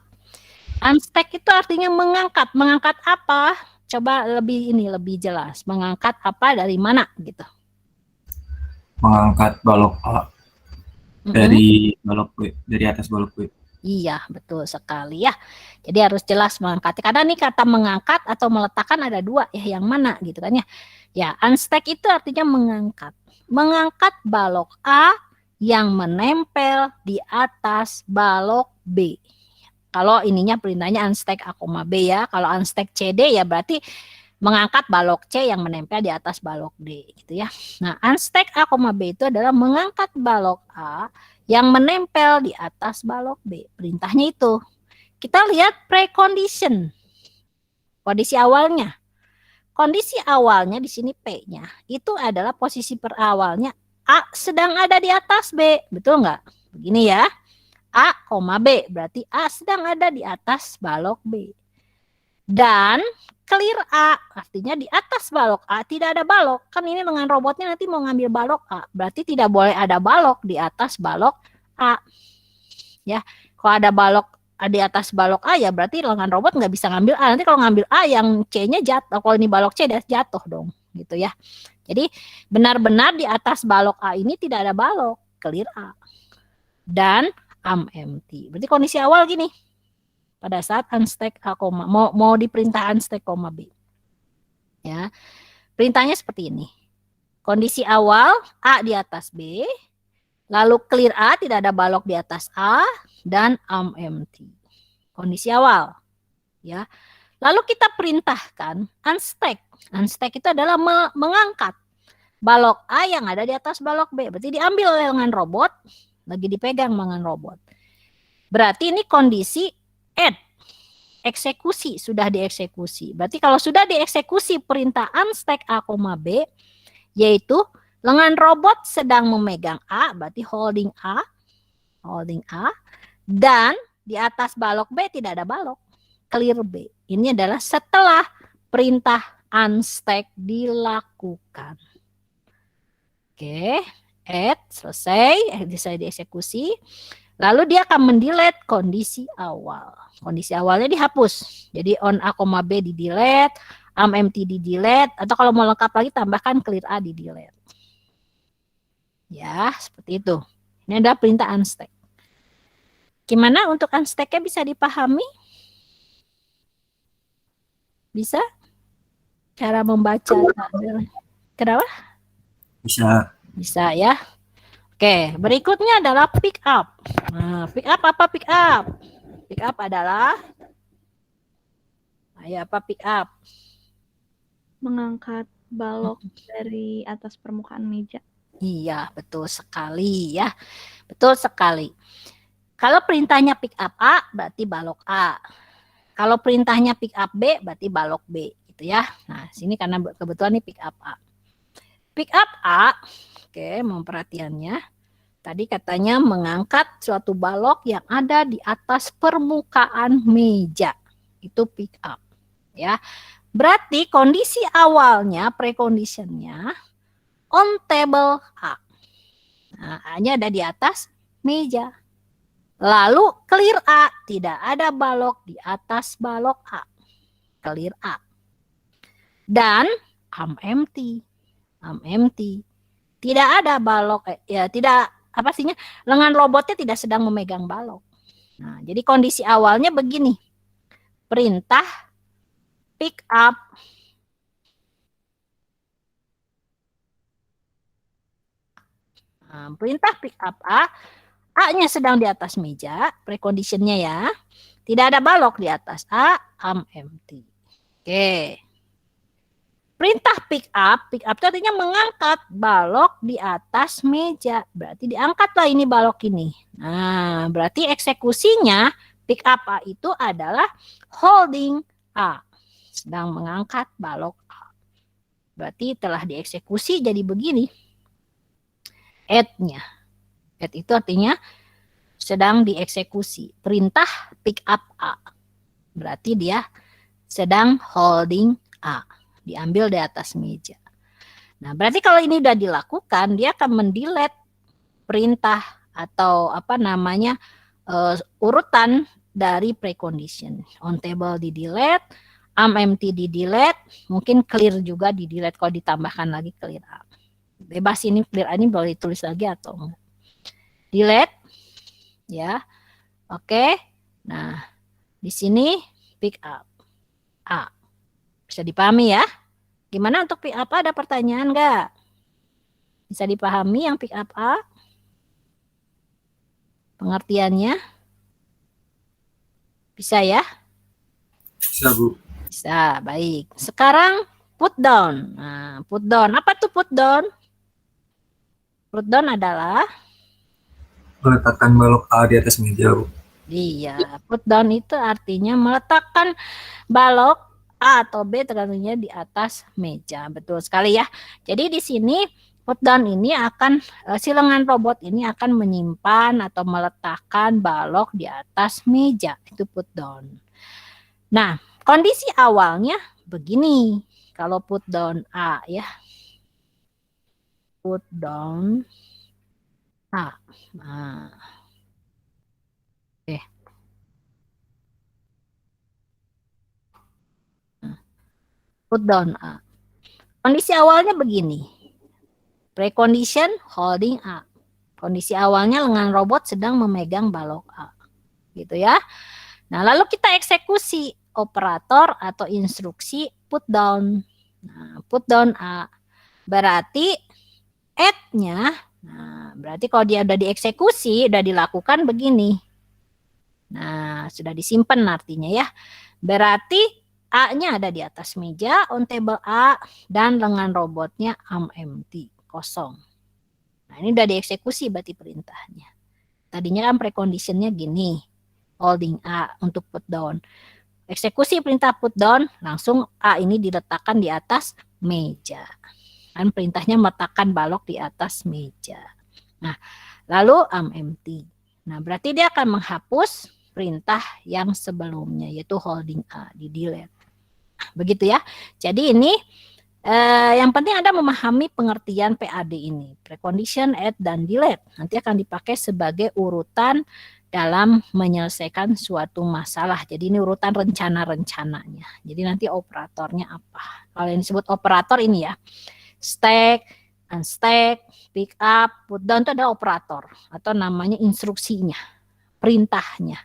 Unstack itu artinya mengangkat. Mengangkat apa? Coba lebih jelas. Mengangkat apa dari mana gitu?
Mengangkat balok A dari balok B, dari atas balok B.
Iya, betul sekali ya. Jadi harus jelas mengangkat. Karena nih kata mengangkat atau meletakkan ada dua ya, yang mana gitu kan ya. Ya, unstack itu artinya mengangkat. Mengangkat balok A yang menempel di atas balok B. Kalau ininya perintahnya unstack A, B ya. Kalau unstack CD ya berarti mengangkat balok C yang menempel di atas balok D gitu ya. Nah, unstack A, B itu adalah mengangkat balok A yang menempel di atas balok B. Perintahnya itu. Kita lihat precondition. Kondisi awalnya. Kondisi awalnya di sini P-nya itu adalah posisi perawalnya A sedang ada di atas B. Betul nggak? Begini ya. A, B. Berarti A sedang ada di atas balok B. Dan clear A. Artinya di atas balok A tidak ada balok. Kan ini dengan robotnya nanti mau ngambil balok A. Berarti tidak boleh ada balok di atas balok A. Ya, kalau ada balok di atas balok A ya berarti lengan robot nggak bisa ngambil A. Nanti kalau ngambil A yang C-nya jatuh. Kalau ini balok C jatuh dong. Gitu ya. Jadi benar-benar di atas balok A ini tidak ada balok. Clear A. Dan empty. Berarti kondisi awal gini. Pada saat unstack A, mau diperintah unstack, B. Ya. Perintahnya seperti ini. Kondisi awal A di atas B. Lalu clear A, tidak ada balok di atas A. Dan empty. Kondisi awal. Ya. Lalu kita perintahkan unstack. Unstack itu adalah mengangkat balok A yang ada di atas balok B. Berarti diambil oleh lengan robot. Lagi dipegang lengan robot. Berarti ini kondisi add. Eksekusi. Sudah dieksekusi. Berarti kalau sudah dieksekusi perintah unstack A, B. Yaitu lengan robot sedang memegang A. Berarti holding A. Holding A. Dan di atas balok B tidak ada balok. Clear B. Ini adalah setelah perintah unstack dilakukan. Oke. Add. Selesai. Selesai dieksekusi. Lalu dia akan mendelete kondisi awal. Kondisi awalnya dihapus. Jadi on A, B di delete. Empty di delete. Atau kalau mau lengkap lagi tambahkan clear A di delete. Ya, seperti itu. Ini adalah perintah unstack. Gimana untuk unstack-nya bisa dipahami? Bisa? Cara membaca. Kenapa?
Bisa.
Bisa ya. Oke, berikutnya adalah pick up. Nah, pick up apa pick up? Pick up adalah ayo apa pick up?
Mengangkat balok dari atas permukaan meja.
Iya, betul sekali ya. Betul sekali. Kalau perintahnya pick up A, berarti balok A. Kalau perintahnya pick up B, berarti balok B. Gitu ya. Nah, sini karena kebetulan ini pick up A. Pick up A, oke, mau perhatiannya. Tadi katanya mengangkat suatu balok yang ada di atas permukaan meja. Itu pick up. Ya. Berarti kondisi awalnya, preconditionnya, on table A. Nah, A-nya ada di atas meja. Lalu clear A, tidak ada balok di atas balok A. Clear A. Dan empty. Empty. Tidak ada balok, ya tidak apa sihnya, lengan robotnya tidak sedang memegang balok. Nah, jadi kondisi awalnya begini. Perintah pick up perintah pick up A. A-nya sedang di atas meja, preconditionnya ya. Tidak ada balok di atas A, empty. Oke. Perintah pick up itu artinya mengangkat balok di atas meja. Berarti diangkatlah ini balok ini. Nah, berarti eksekusinya pick up A itu adalah holding A. Sedang mengangkat balok A. Berarti telah dieksekusi jadi begini. Add-nya. Add itu artinya sedang dieksekusi. Perintah pick up A. Berarti dia sedang holding A. Diambil di atas meja. Nah, berarti kalau ini sudah dilakukan, dia akan mendelete perintah atau apa namanya urutan dari precondition. On table di delete, empty di delete, mungkin clear juga di delete kalau ditambahkan lagi clear A. Bebas ini clear A ini boleh ditulis lagi atau enggak. Delete, ya, oke. Nah, di sini pick up A, bisa dipahami ya? Gimana untuk pick up A? Ada pertanyaan nggak? Bisa dipahami yang pick up A? Pengertiannya? Bisa ya?
Bisa, Bu.
Bisa, baik. Sekarang put down. Nah, put down. Apa tuh put down? Put down adalah
Meletakkan balok A di atas meja, Bu.
iya, put down itu artinya meletakkan balok A atau B tergantungnya di atas meja. Betul sekali ya. Jadi di sini put down ini akan si lengan robot ini akan menyimpan atau meletakkan balok di atas meja. Itu put down. Nah, kondisi awalnya begini. Kalau put down A ya. Put down A. Nah. Oke. Put down A. Kondisi awalnya begini. Precondition holding A. Kondisi awalnya lengan robot sedang memegang balok A. Gitu ya. Nah, lalu kita eksekusi operator atau instruksi put down. Nah, put down A. Berarti add-nya, nah, berarti kalau dia udah dieksekusi, udah dilakukan begini. Nah, sudah disimpan artinya ya. Berarti A-nya ada di atas meja, on table A, dan lengan robotnya empty, kosong. Nah, ini udah dieksekusi berarti perintahnya. Tadinya kan preconditionnya gini, holding A untuk put down. Eksekusi perintah put down, langsung A ini diletakkan di atas meja. Kan perintahnya meletakkan balok di atas meja. Nah, lalu empty. Nah, berarti dia akan menghapus perintah yang sebelumnya, yaitu holding A, di delete. Begitu ya. Jadi ini yang penting Anda memahami pengertian PAD ini. Precondition, add, dan delete. Nanti akan dipakai sebagai urutan dalam menyelesaikan suatu masalah. Jadi ini urutan rencana-rencananya. Jadi nanti operatornya apa. Kalau yang disebut operator ini ya. Stack, unstack, pick up, put down itu adalah operator. Atau namanya instruksinya, perintahnya.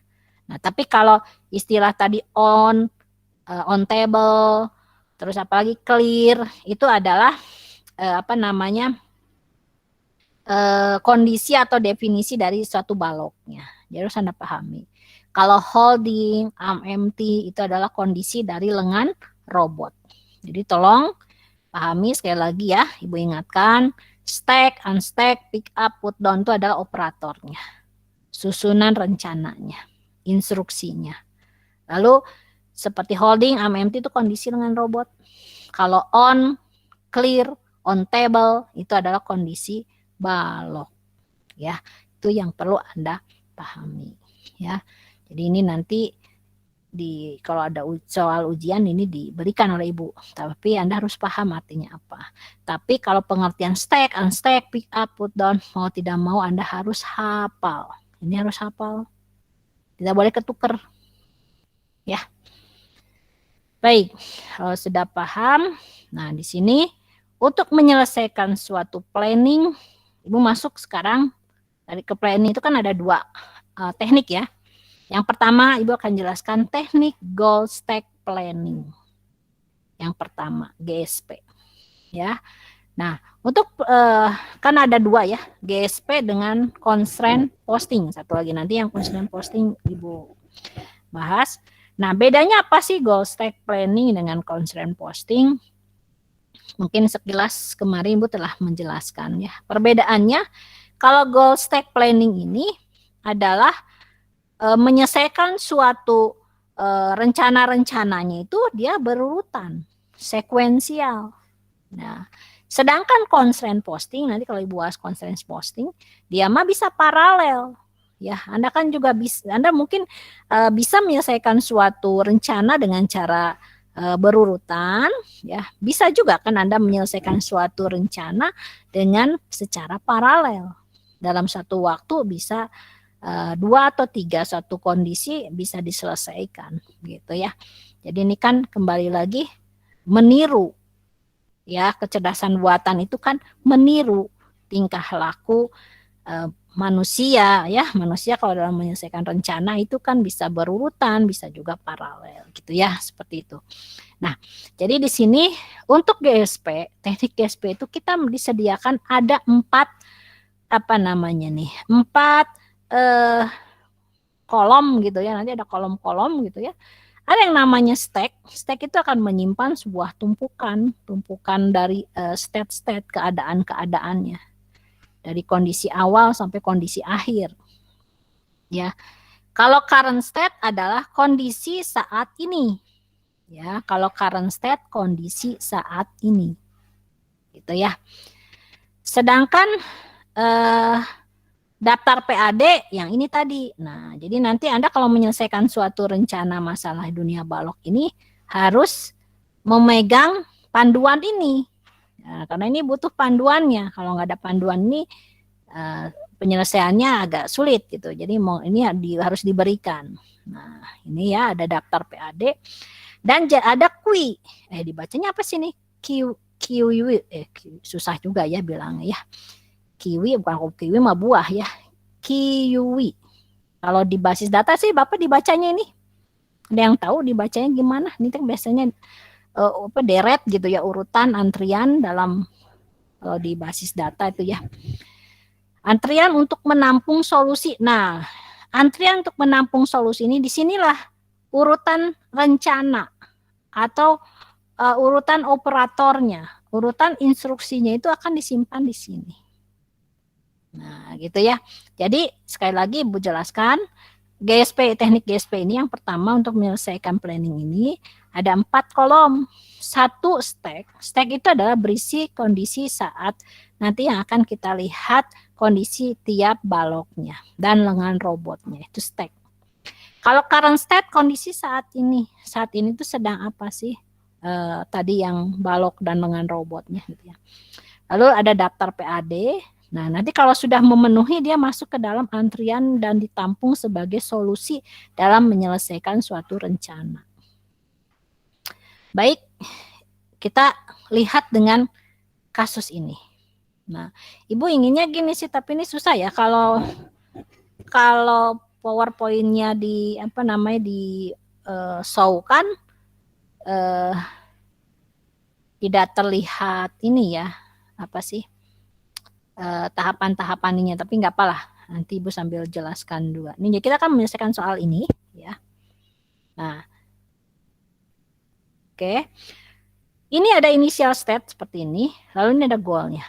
Nah, tapi kalau istilah tadi on table, terus apalagi clear, itu adalah kondisi atau definisi dari suatu baloknya. Jadi harus Anda pahami. Kalau holding, empty itu adalah kondisi dari lengan robot. Jadi tolong pahami sekali lagi ya, Ibu ingatkan, stack, unstack, pick up, put down itu adalah operatornya. Susunan rencananya, instruksinya. Lalu seperti holding, empty itu kondisi lengan robot. Kalau on, clear, on table itu adalah kondisi balok. Ya, itu yang perlu Anda pahami. Ya, jadi ini nanti kalau ada soal ujian ini diberikan oleh Ibu. Tapi Anda harus paham artinya apa. Tapi kalau pengertian stack, unstack, pick up, put down, mau tidak mau Anda harus hafal. Ini harus hafal. Tidak boleh ketuker. Ya. Baik, kalau sudah paham, nah di sini untuk menyelesaikan suatu planning, Ibu masuk sekarang dari ke planning itu kan ada dua teknik ya. Yang pertama Ibu akan jelaskan teknik goal stack planning. Yang pertama GSP, ya. Nah untuk kan ada dua ya, GSP dengan constraint posting. Satu lagi nanti yang constraint posting Ibu bahas. Nah, bedanya apa sih goal stack planning dengan constraint posting? Mungkin sekilas kemarin Ibu telah menjelaskan ya. Perbedaannya, kalau goal stack planning ini adalah menyelesaikan suatu rencana-rencananya itu dia berurutan, sekuensial. Nah, sedangkan constraint posting, nanti kalau Ibu bahas constraint posting, dia mah bisa paralel. Ya, Anda kan juga bisa, Anda mungkin bisa menyelesaikan suatu rencana dengan cara berurutan, ya. Bisa juga kan Anda menyelesaikan suatu rencana dengan secara paralel. Dalam satu waktu bisa 2 atau 3 satu kondisi bisa diselesaikan, gitu ya. Jadi ini kan kembali lagi meniru, ya, kecerdasan buatan itu kan meniru tingkah laku manusia ya. Manusia kalau dalam menyelesaikan rencana itu kan bisa berurutan, bisa juga paralel gitu ya, seperti itu. Nah, jadi di sini Untuk GSP, teknik GSP itu kita disediakan ada 4 kolom gitu ya. Nanti ada kolom-kolom gitu ya. Ada yang namanya stack. Stack itu akan menyimpan sebuah tumpukan dari state-state, keadaan-keadaannya. Dari kondisi awal sampai kondisi akhir. Ya. Kalau current state adalah kondisi saat ini. Ya, kalau current state kondisi saat ini. Gitu ya. Sedangkan daftar PAD yang ini tadi. Nah, jadi nanti Anda kalau menyelesaikan suatu rencana masalah dunia balok ini harus memegang panduan ini. Nah, karena ini butuh panduannya. Kalau nggak ada panduan ini, penyelesaiannya agak sulit gitu. Jadi ini harus diberikan. Nah, ini ya ada daftar PAD dan ada QI. Dibacanya apa sih nih? Kiwi. Susah juga ya bilangnya ya. Kiwi bukan kiwi mah buah ya. Kiwi. Kalau di basis data sih Bapak dibacanya ini. Ada yang tahu dibacanya gimana? Ini kan biasanya deret gitu ya, urutan antrian dalam kalau di basis data itu ya. Antrian untuk menampung solusi. Nah, antrian untuk menampung solusi ini disinilah urutan rencana atau urutan operatornya, urutan instruksinya itu akan disimpan di sini. Nah, gitu ya. Jadi sekali lagi Ibu jelaskan, GSP, teknik GSP ini yang pertama untuk menyelesaikan planning ini ada 4 kolom. 1 stack. Stack itu adalah berisi kondisi saat nanti yang akan kita lihat kondisi tiap baloknya dan lengan robotnya, itu stack. Kalau current state kondisi saat ini. Saat ini itu sedang apa sih? Tadi yang balok dan lengan robotnya gitu ya. Lalu ada daftar PAD. Nah, nanti kalau sudah memenuhi dia masuk ke dalam antrian dan ditampung sebagai solusi dalam menyelesaikan suatu rencana. Baik, kita lihat dengan kasus ini. Nah, Ibu inginnya gini sih, tapi ini susah ya kalau PowerPoint-nya show-kan tidak terlihat ini ya, apa sih? Tahapan-tahapannya, tapi nggak apalah, nanti Ibu sambil jelaskan juga. Ini kita akan menyelesaikan soal ini ya. Nah, oke. Ini ada initial state seperti ini, lalu ini ada goalnya.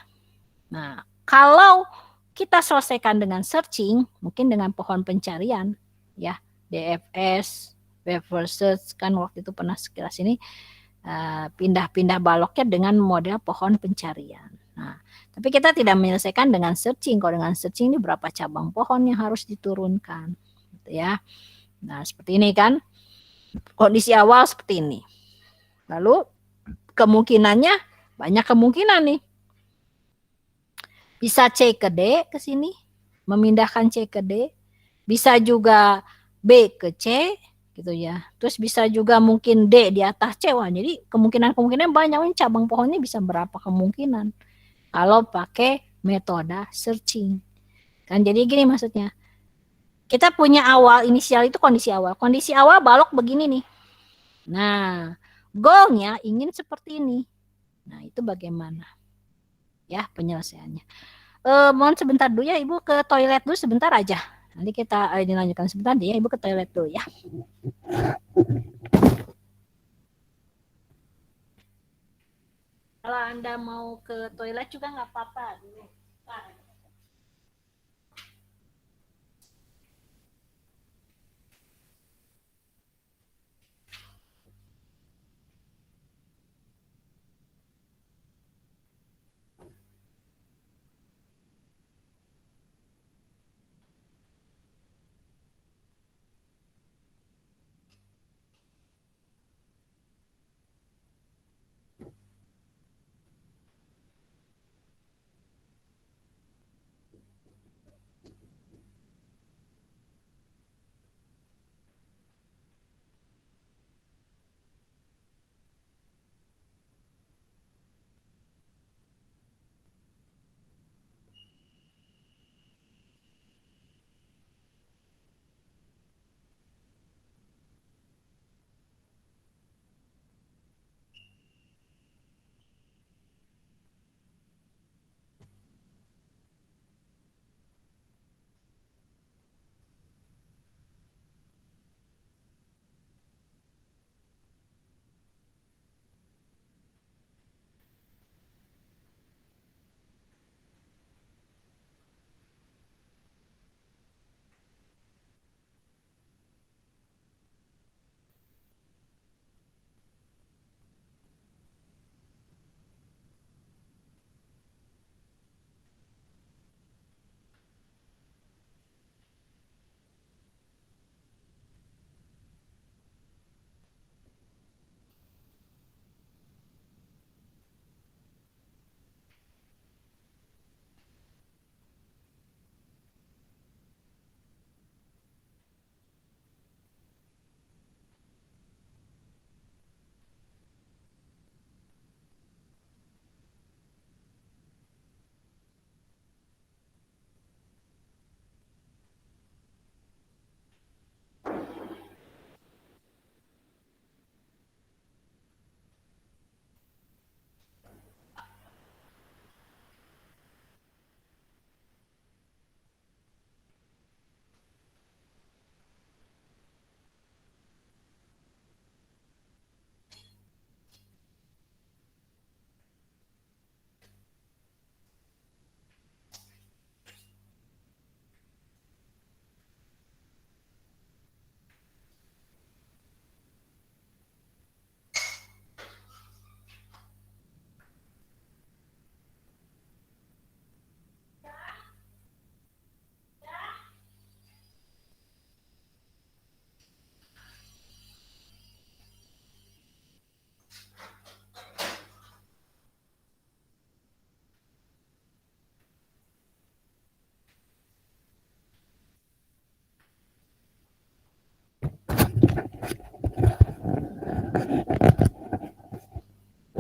Nah, kalau kita selesaikan dengan searching, mungkin dengan pohon pencarian ya, DFS, web search, kan waktu itu pernah sekilas ini pindah-pindah baloknya dengan model pohon pencarian. Nah, tapi kita tidak menyelesaikan dengan searching. Kalau dengan searching ini berapa cabang pohon yang harus diturunkan, gitu ya. Nah, seperti ini kan. Kondisi awal seperti ini. Lalu kemungkinannya banyak kemungkinan nih. Bisa C ke D ke sini, memindahkan C ke D. Bisa juga B ke C, gitu ya. Terus bisa juga mungkin D di atas C. Wah, jadi kemungkinan banyak. Ini cabang pohonnya bisa berapa kemungkinan kalau pakai metode searching. Kan jadi gini maksudnya. Kita punya awal, inisial itu kondisi awal. Kondisi awal balok begini nih. Nah, goalnya ingin seperti ini. Nah, itu bagaimana? Ya, penyelesaiannya. Mohon sebentar dulu ya, Ibu ke toilet dulu sebentar aja. Nanti kita dilanjutkan sebentar ya, Ibu ke toilet dulu ya. Kalau Anda mau ke toilet juga nggak apa-apa dulu.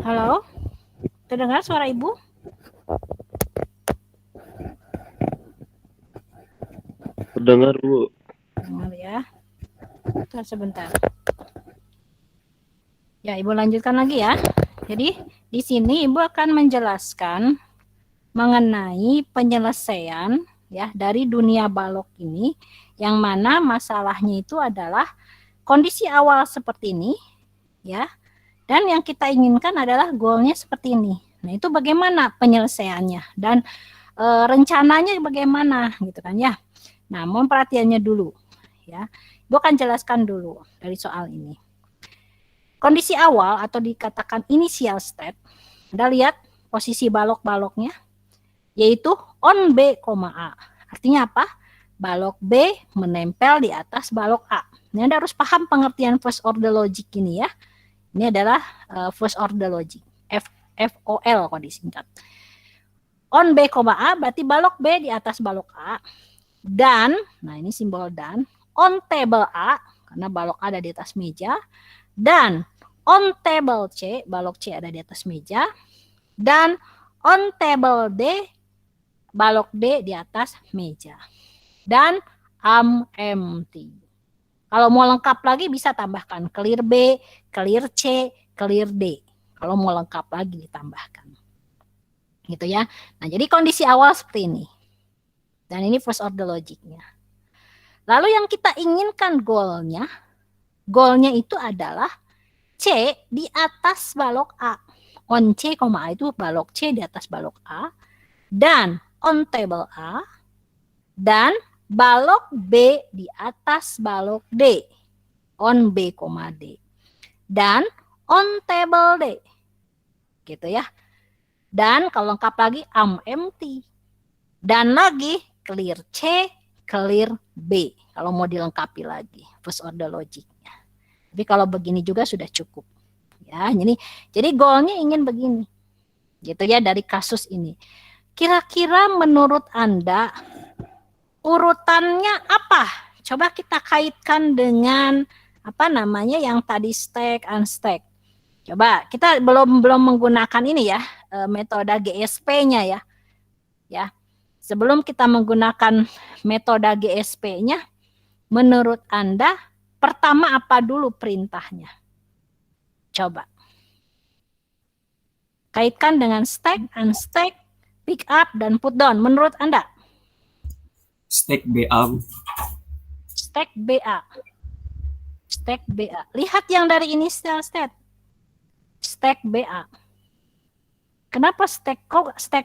Halo? Terdengar suara Ibu?
Terdengar, Bu.
Dengar ya. Bentar, sebentar. Ya, Ibu lanjutkan lagi ya. Jadi, di sini Ibu akan menjelaskan mengenai penyelesaian ya dari dunia balok ini, yang mana masalahnya itu adalah kondisi awal seperti ini ya, dan yang kita inginkan adalah goalnya seperti ini. Nah, itu bagaimana penyelesaiannya dan rencananya bagaimana gitu kan ya. Nah, mohon perhatiannya dulu ya. Ibu akan jelaskan dulu dari soal ini. Kondisi awal atau dikatakan initial state, Anda lihat posisi balok-baloknya, yaitu on B, A. Artinya apa? Balok B menempel di atas balok A. Ini Anda harus paham pengertian first order logic ini ya. Ini adalah first order logic. FOL kalau disingkat. On B, A berarti balok B di atas balok A. Dan, nah ini simbol dan, on table A, karena balok A ada di atas meja. Dan on table C, balok C ada di atas meja. Dan on table D, balok D di atas meja. Dan empty. Kalau mau lengkap lagi bisa tambahkan clear B, clear C, clear D. Kalau mau lengkap lagi ditambahkan. Gitu ya. Nah, jadi kondisi awal seperti ini. Dan ini first order logiknya. Lalu yang kita inginkan goalnya itu adalah C di atas balok A. On C, A itu balok C di atas balok A. Dan on table A. Dan balok B di atas balok D. On B, D. Dan on table D. Gitu ya. Dan kalau lengkap lagi empty. Dan lagi clear C, clear B. Kalau mau dilengkapi lagi first order logiknya. Tapi kalau begini juga sudah cukup. Ya, jadi goalnya ingin begini. Gitu ya dari kasus ini. Kira-kira menurut Anda urutannya apa? Coba kita kaitkan dengan apa namanya yang tadi stack, unstack. Coba kita belum menggunakan ini ya, metode GSP-nya ya. Ya. Sebelum kita menggunakan metode GSP-nya, menurut Anda pertama apa dulu perintahnya? Coba. Kaitkan dengan stack, unstack, pick up, dan put down. Menurut Anda?
Stack BA.
Stack BA. Stack BA. Lihat yang dari initial state. Stack BA. Kenapa stack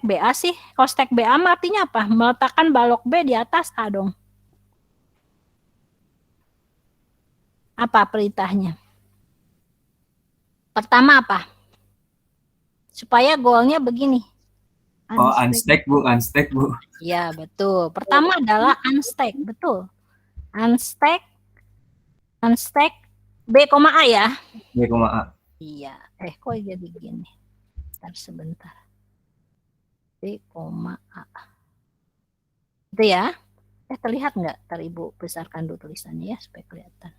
BA sih? Kalau stack BA artinya apa? Meletakkan balok B di atas A dong. Apa perintahnya? Pertama apa? Supaya goalnya begini.
Oh, unstack Bu.
Ya, betul. Pertama adalah unstack, betul. Unstack B, A ya?
B, A.
Iya. Kok jadi gini? Sebentar. B, A. Itu ya. Terlihat nggak? Ntar Ibu besarkan dulu tulisannya ya, supaya kelihatan.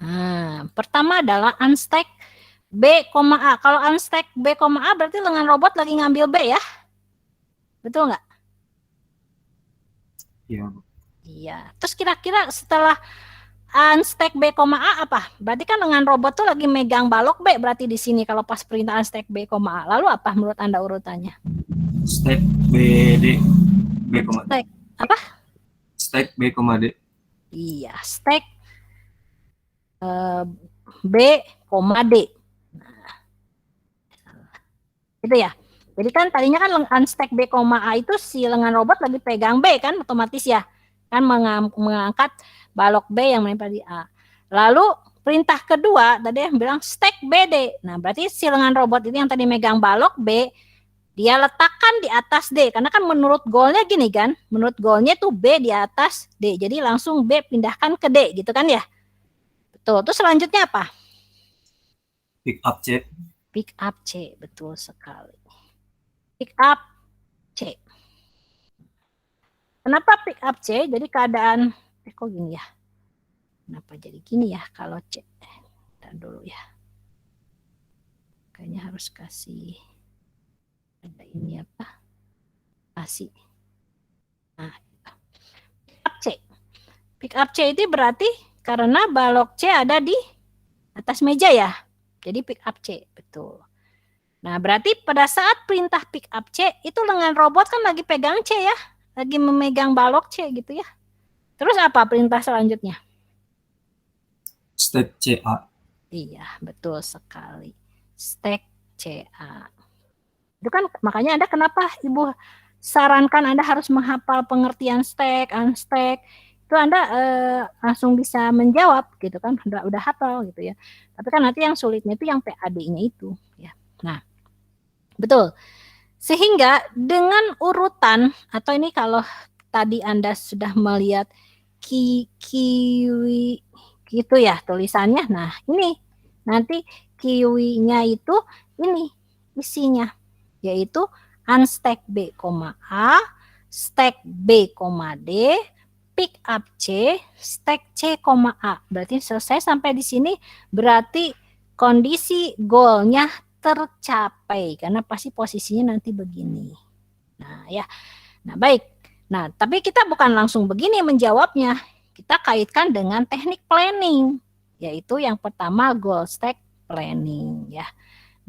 Nah, pertama adalah unstack B, A. Kalau unstack B, A berarti lengan robot lagi ngambil B ya? Betul nggak?
Iya.
Iya. Terus kira-kira setelah unstack B, A apa? Berarti kan lengan robot tuh lagi megang balok B berarti di sini kalau pas perintah unstack B, A. Lalu apa menurut Anda urutannya?
Stack BD. B,
Stack apa?
Stack B, D.
Iya, stack B, D. Nah, itu ya. Jadi kan tadinya kan unstack B, A itu si lengan robot lagi pegang B kan otomatis ya. Kan mengangkat balok B yang menempel di A. Lalu perintah kedua tadi yang bilang stack BD. Nah, berarti si lengan robot itu yang tadi megang balok B, dia letakkan di atas D. Karena kan menurut goalnya gini kan. Menurut goalnya tuh B di atas D. Jadi langsung B pindahkan ke D gitu kan ya. Betul. Terus selanjutnya apa?
Pick up C.
Pick up C. Betul sekali. Pick up C. Kenapa pick up C? Jadi keadaan kok gini ya? Kenapa jadi gini ya kalau C? Ntar dulu ya. Kayaknya harus kasih ada ini apa? Kasih. Nah, pick up C. Pick up C itu berarti karena balok C ada di atas meja ya. Jadi pick up C, betul. Nah, berarti pada saat perintah pick up C itu lengan robot kan lagi pegang C ya. Lagi memegang balok C gitu ya. Terus apa perintah selanjutnya?
Stack CA.
Iya, betul sekali. Stack CA. Itu kan makanya Anda kenapa Ibu sarankan Anda harus menghafal pengertian stack, unstack. Itu Anda langsung bisa menjawab gitu kan. Udah hafal gitu ya. Tapi kan nanti yang sulitnya itu yang PAD-nya itu ya. Nah, betul. Sehingga dengan urutan atau ini kalau tadi Anda sudah melihat kiwi gitu ya tulisannya. Nah, ini nanti kiwinya itu ini isinya yaitu unstack B, A, stack B, D, pick up C, stack C, A. Berarti selesai sampai di sini berarti kondisi goalnya tercapai karena pasti posisinya nanti begini. Nah, ya. Nah, baik. Nah, tapi kita bukan langsung begini menjawabnya. Kita kaitkan dengan teknik planning, yaitu yang pertama goal stack planning ya.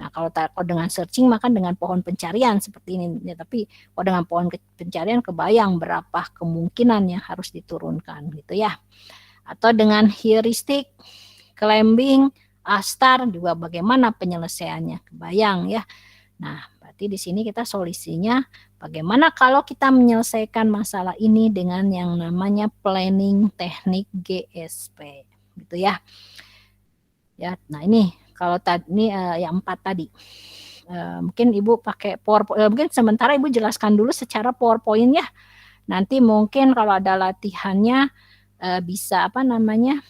Nah, kalau dengan searching maka dengan pohon pencarian seperti ini ya, tapi kalau dengan pohon pencarian kebayang berapa kemungkinan yang harus diturunkan gitu ya. Atau dengan heuristik, climbing, A-star juga bagaimana penyelesaiannya, kebayang ya. Nah, berarti di sini kita solusinya bagaimana kalau kita menyelesaikan masalah ini dengan yang namanya planning teknik GSP, gitu ya. Ya, nah ini kalau tadi ini yang 4 tadi. Mungkin Ibu pakai PowerPoint, mungkin sementara Ibu jelaskan dulu secara PowerPoint ya. Nanti mungkin kalau ada latihannya bisa apa namanya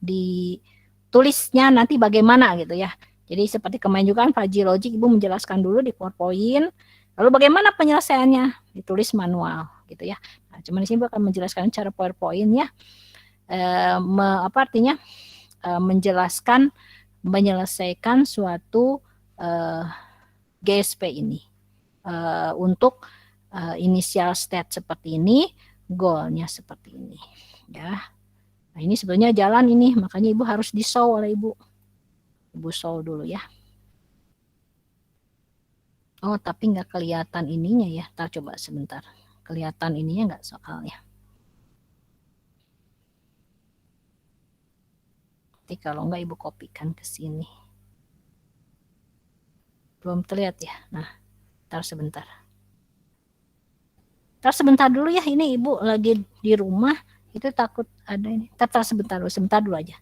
ditulisnya nanti bagaimana gitu ya. Jadi seperti kemarin juga kan Faji Logic Ibu menjelaskan dulu di PowerPoint, lalu bagaimana penyelesaiannya ditulis manual gitu ya. Nah, cuman di sini Ibu akan menjelaskan cara PowerPoint ya. Apa artinya? Menjelaskan menyelesaikan suatu GSP ini untuk initial state seperti ini, goalnya seperti ini ya. Nah, ini sebenarnya jalan ini, makanya Ibu harus di-show oleh Ibu. Ibu show dulu ya. Oh, tapi nggak kelihatan ininya ya. Ntar coba sebentar. Kelihatan ininya nggak soalnya. Nanti kalau nggak Ibu kopikan ke sini. Belum terlihat ya. Nah, ntar sebentar. Ntar sebentar dulu ya. Ini Ibu lagi di rumah. Itu takut ada ini. Ntar sebentar dulu aja.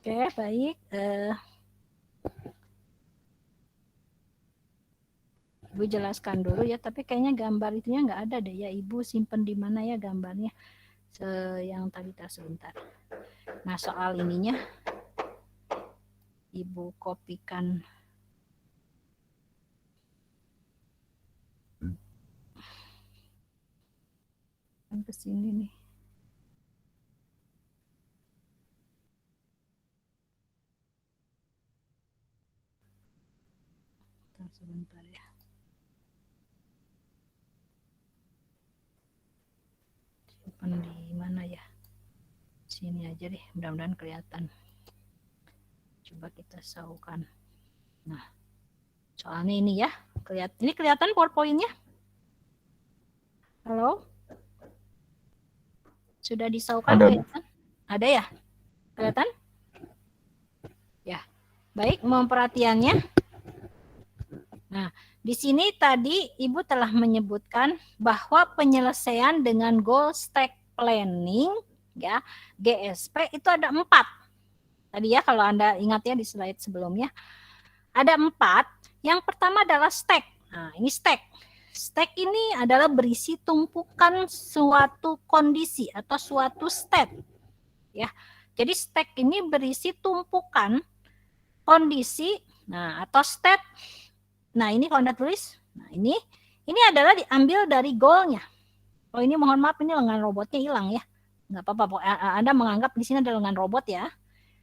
Oke, baik. Ibu jelaskan dulu ya, tapi kayaknya gambar itunya nggak ada deh ya. Ibu simpen di mana ya gambarnya? Yang tadi sebentar. Nah, soal ininya Ibu kopikan. Ke sini nih. Sebentar ya. Simpan di mana ya? Sini aja deh, mudah-mudahan kelihatan. Coba kita saukan. Nah, soalnya ini ya, ini kelihatan PowerPoint-nya? Halo? Sudah disaukan kelihatan? Ada ya? Kelihatan? Ya. Baik, mohon perhatiannya. Nah, di sini tadi Ibu telah menyebutkan bahwa penyelesaian dengan goal stack planning, ya, GSP itu ada 4. Tadi ya, kalau Anda ingat ya di slide sebelumnya, ada 4. Yang pertama adalah stack. Nah, ini stack. Stack ini adalah berisi tumpukan suatu kondisi atau suatu state. Ya, jadi stack ini berisi tumpukan kondisi, nah, atau state. Nah, ini kalau Anda tulis, nah ini adalah diambil dari goalnya. Oh, ini mohon maaf, ini lengan robotnya hilang ya. Nggak apa-apa, Anda menganggap di sini ada lengan robot ya.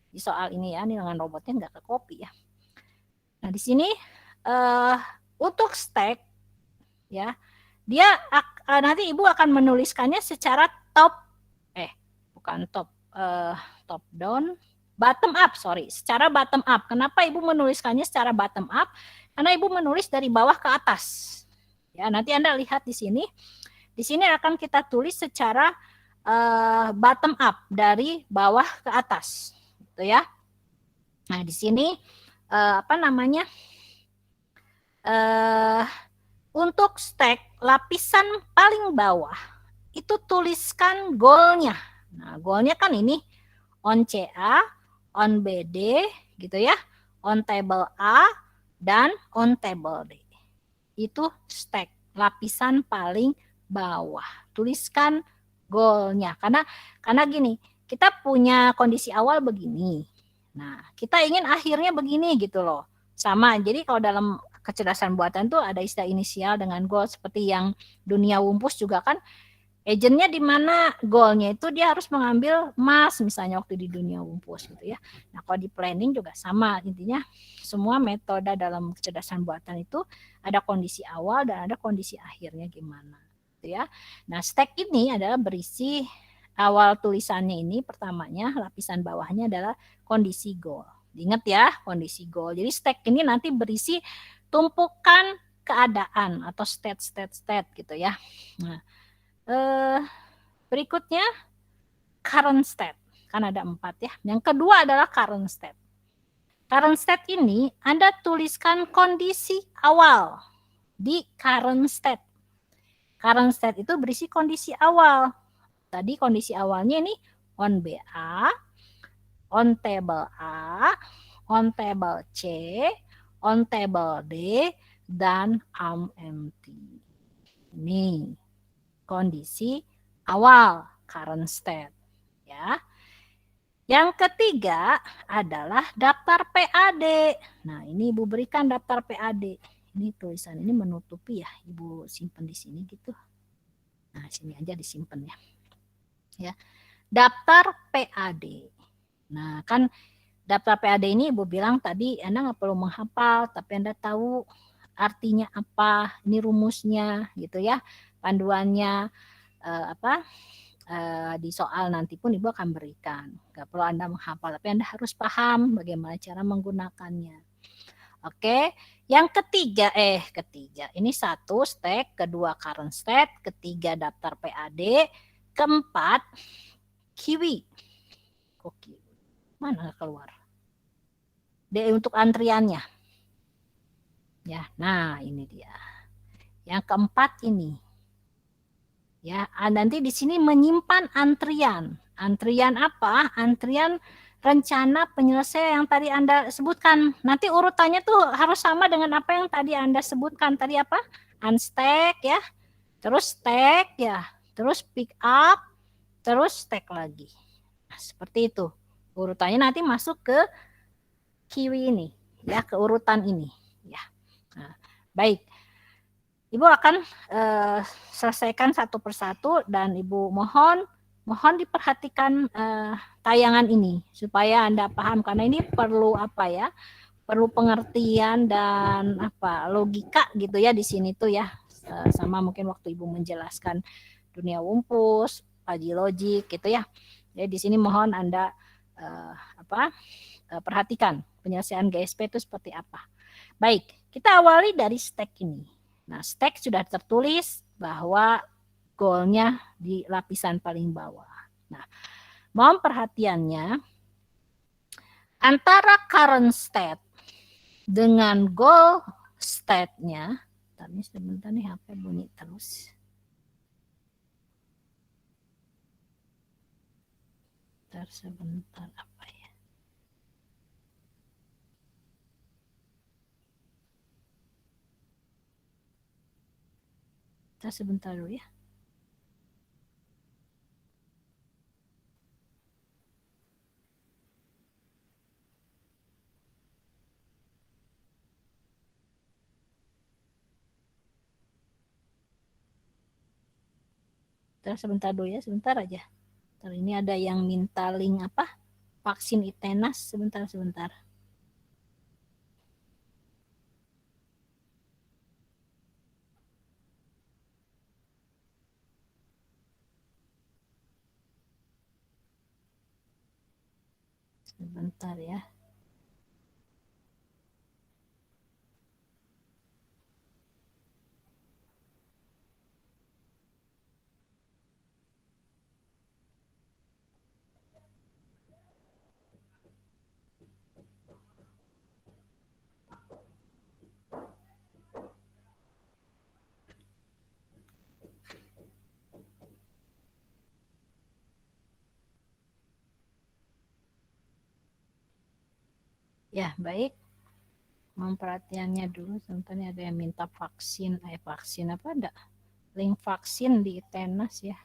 Di soal ini ya, ini lengan robotnya nggak ke copy ya. Nah, di sini untuk stack, ya, dia nanti Ibu akan menuliskannya secara top down, bottom up, secara bottom up. Kenapa Ibu menuliskannya secara bottom up? Karena Ibu menulis dari bawah ke atas. Ya, nanti Anda lihat di sini. Di sini akan kita tulis secara bottom up, dari bawah ke atas, gitu ya. Nah, di sini untuk stack lapisan paling bawah itu tuliskan goalnya. Nah, goalnya kan ini on CA, on BD, gitu ya, on table A, dan on table D. Itu stack lapisan paling bawah. Tuliskan goalnya. Karena gini, kita punya kondisi awal begini. Nah, kita ingin akhirnya begini gitu loh. Sama, jadi kalau dalam kecerdasan buatan tuh ada istilah inisial dengan goal, seperti yang dunia wumpus juga kan, agentnya di mana goalnya itu dia harus mengambil emas misalnya waktu di dunia wumpus gitu ya. Nah, kalau di planning juga sama, intinya semua metode dalam kecerdasan buatan itu ada kondisi awal dan ada kondisi akhirnya gimana gitu ya. Nah, stack ini adalah berisi awal tulisannya ini, pertamanya lapisan bawahnya adalah kondisi goal. Ingat ya, kondisi goal. Jadi stack ini nanti berisi tumpukan keadaan atau state gitu ya. Nah, berikutnya current state, kan ada 4 ya. Yang kedua adalah current state. Current state ini Anda tuliskan kondisi awal di current state. Current state itu berisi kondisi awal. Tadi kondisi awalnya ini on BA, on table A, on table C, on table D, dan arm empty. Ini kondisi awal, current state, ya. Yang ketiga adalah daftar PAD. Nah, ini Ibu berikan daftar PAD. Ini tulisan ini menutupi ya, Ibu simpan di sini gitu. Nah, sini aja disimpan ya. Ya. Daftar PAD. Nah, kan daftar PAD ini Ibu bilang tadi Anda nggak perlu menghafal, tapi Anda tahu artinya apa, ini rumusnya gitu ya. Panduannya di soal nanti pun Ibu akan berikan. Gak perlu Anda menghafal, tapi Anda harus paham bagaimana cara menggunakannya. Oke, yang ketiga, ini 1 stack, kedua current state, ketiga daftar PAD, keempat kiwi. Kok kiwi? Mana keluar? D untuk antriannya. Ya, nah ini dia. Yang keempat ini. Ya, nanti di sini menyimpan antrian. Antrian apa? Antrian rencana penyelesaian yang tadi Anda sebutkan. Nanti urutannya tuh harus sama dengan apa yang tadi Anda sebutkan. Tadi apa? Unstack ya. Terus stack ya. Terus pick up. Terus stack lagi. Nah, seperti itu. Urutannya nanti masuk ke kiwi ini. Ya, ke urutan ini. Ya. Nah, baik. Ibu akan selesaikan satu persatu dan Ibu mohon diperhatikan tayangan ini supaya Anda paham, karena ini perlu perlu pengertian dan logika gitu ya di sini tuh ya, sama mungkin waktu Ibu menjelaskan dunia wumpus, kaji logik gitu ya. Jadi di sini mohon Anda perhatikan penyelesaian GSP itu seperti apa. Baik, kita awali dari stack ini. Nah, stack sudah tertulis bahwa goalnya di lapisan paling bawah. Nah, mohon perhatiannya, antara current state dengan goal state-nya. Tadi sebentar nih HP bunyi terus. Sebentar apa ya? Kita sebentar dulu ya. Kita sebentar dulu ya, sebentar aja. Ini ada yang minta link apa? Vaksin Itenas, sebentar. Sebentar ya. Ya, baik. Mohon perhatiannya dulu, sebentar ada yang minta vaksin. Vaksin apa ada? Link vaksin di Itenas ya.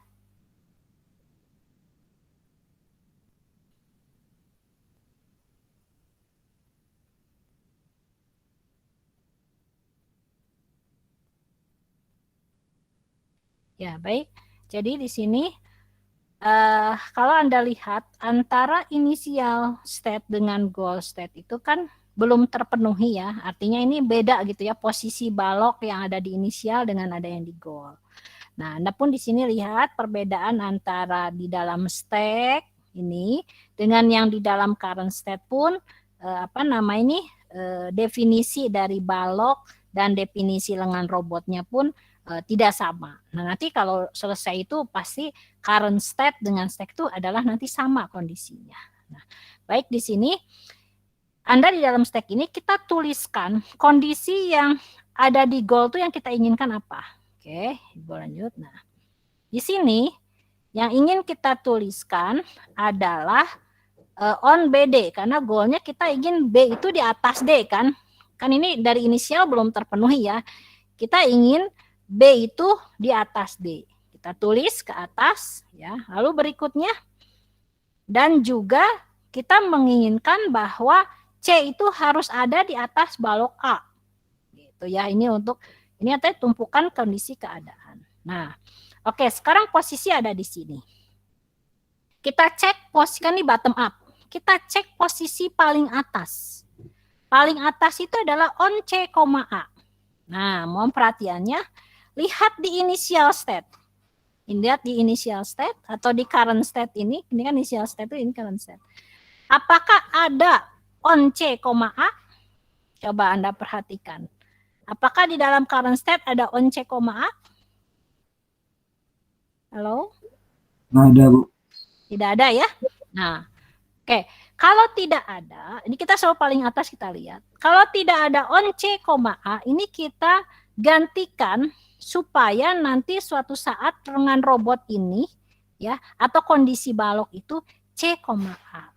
Ya, baik. Jadi di sini kalau Anda lihat antara initial state dengan goal state itu kan belum terpenuhi ya. Artinya ini beda gitu ya, posisi balok yang ada di inisial dengan ada yang di goal. Nah, Anda pun di sini lihat perbedaan antara di dalam stack ini dengan yang di dalam current state pun definisi dari balok dan definisi lengan robotnya pun tidak sama. Nah, nanti kalau selesai itu pasti current state dengan stack itu adalah nanti sama kondisinya. Nah, baik di sini Anda di dalam stack ini kita tuliskan kondisi yang ada di goal itu yang kita inginkan apa. Oke, Ibu lanjut. Nah, di sini yang ingin kita tuliskan adalah on BD karena goalnya kita ingin B itu di atas D kan. Kan ini dari inisial belum terpenuhi ya. Kita ingin B itu di atas D. Kita tulis ke atas ya. Lalu berikutnya dan juga kita menginginkan bahwa C itu harus ada di atas balok A. Gitu ya. Ini artinya tumpukan kondisi keadaan. Nah, oke, sekarang posisi ada di sini. Kita cek posisi kan di bottom up. Kita cek posisi paling atas. Paling atas itu adalah on C, A. Nah, mohon perhatiannya. Lihat di initial state. Lihat di initial state atau di current state ini kan initial state itu ini current state. Apakah ada on C, A? Coba Anda perhatikan. Apakah di dalam current state ada on C, A? Halo?
Nggak ada, Bu.
Tidak ada ya? Nah, oke. Kalau tidak ada, ini kita selalu paling atas kita lihat. Kalau tidak ada on C, A, ini kita gantikan supaya nanti suatu saat lengan robot ini ya atau kondisi balok itu C, A.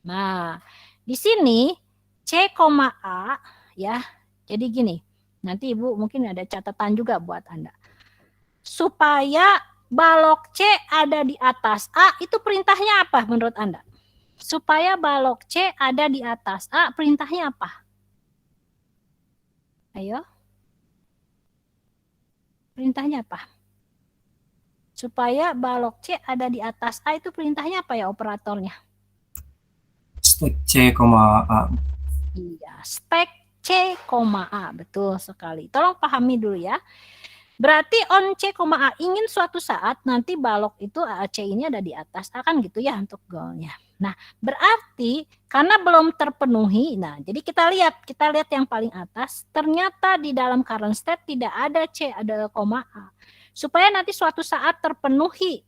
Nah, di sini C, A ya. Jadi gini, nanti Ibu mungkin ada catatan juga buat Anda. Supaya balok C ada di atas A, itu perintahnya apa menurut Anda? Supaya balok C ada di atas A, perintahnya apa? Ayo. Perintahnya apa? Supaya balok C ada di atas A, itu perintahnya apa ya operatornya?
Stack C, A.
Iya, stack C, A. Betul sekali. Tolong pahami dulu ya. Berarti on C, A ingin suatu saat nanti balok itu C ini ada di atas A kan gitu ya untuk goalnya. Nah, berarti karena belum terpenuhi, nah jadi kita lihat yang paling atas, ternyata di dalam current state tidak ada C, ada A. Supaya nanti suatu saat terpenuhi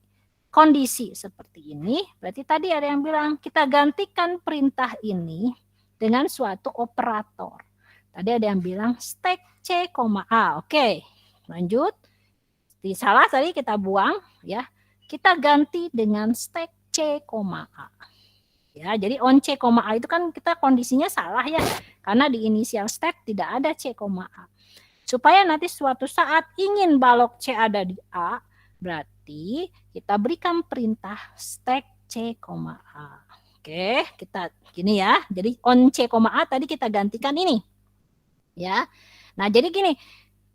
kondisi seperti ini, berarti tadi ada yang bilang kita gantikan perintah ini dengan suatu operator. Tadi ada yang bilang stack C, A. Oke, lanjut. Di salah tadi kita buang ya. Kita ganti dengan stack C, A. Ya, jadi on C, A itu kan kita kondisinya salah ya. Karena di initial stack tidak ada C, A. Supaya nanti suatu saat ingin balok C ada di A, berarti kita berikan perintah stack C, A. Oke, kita gini ya. Jadi on C, A tadi kita gantikan ini. Ya. Nah, jadi gini,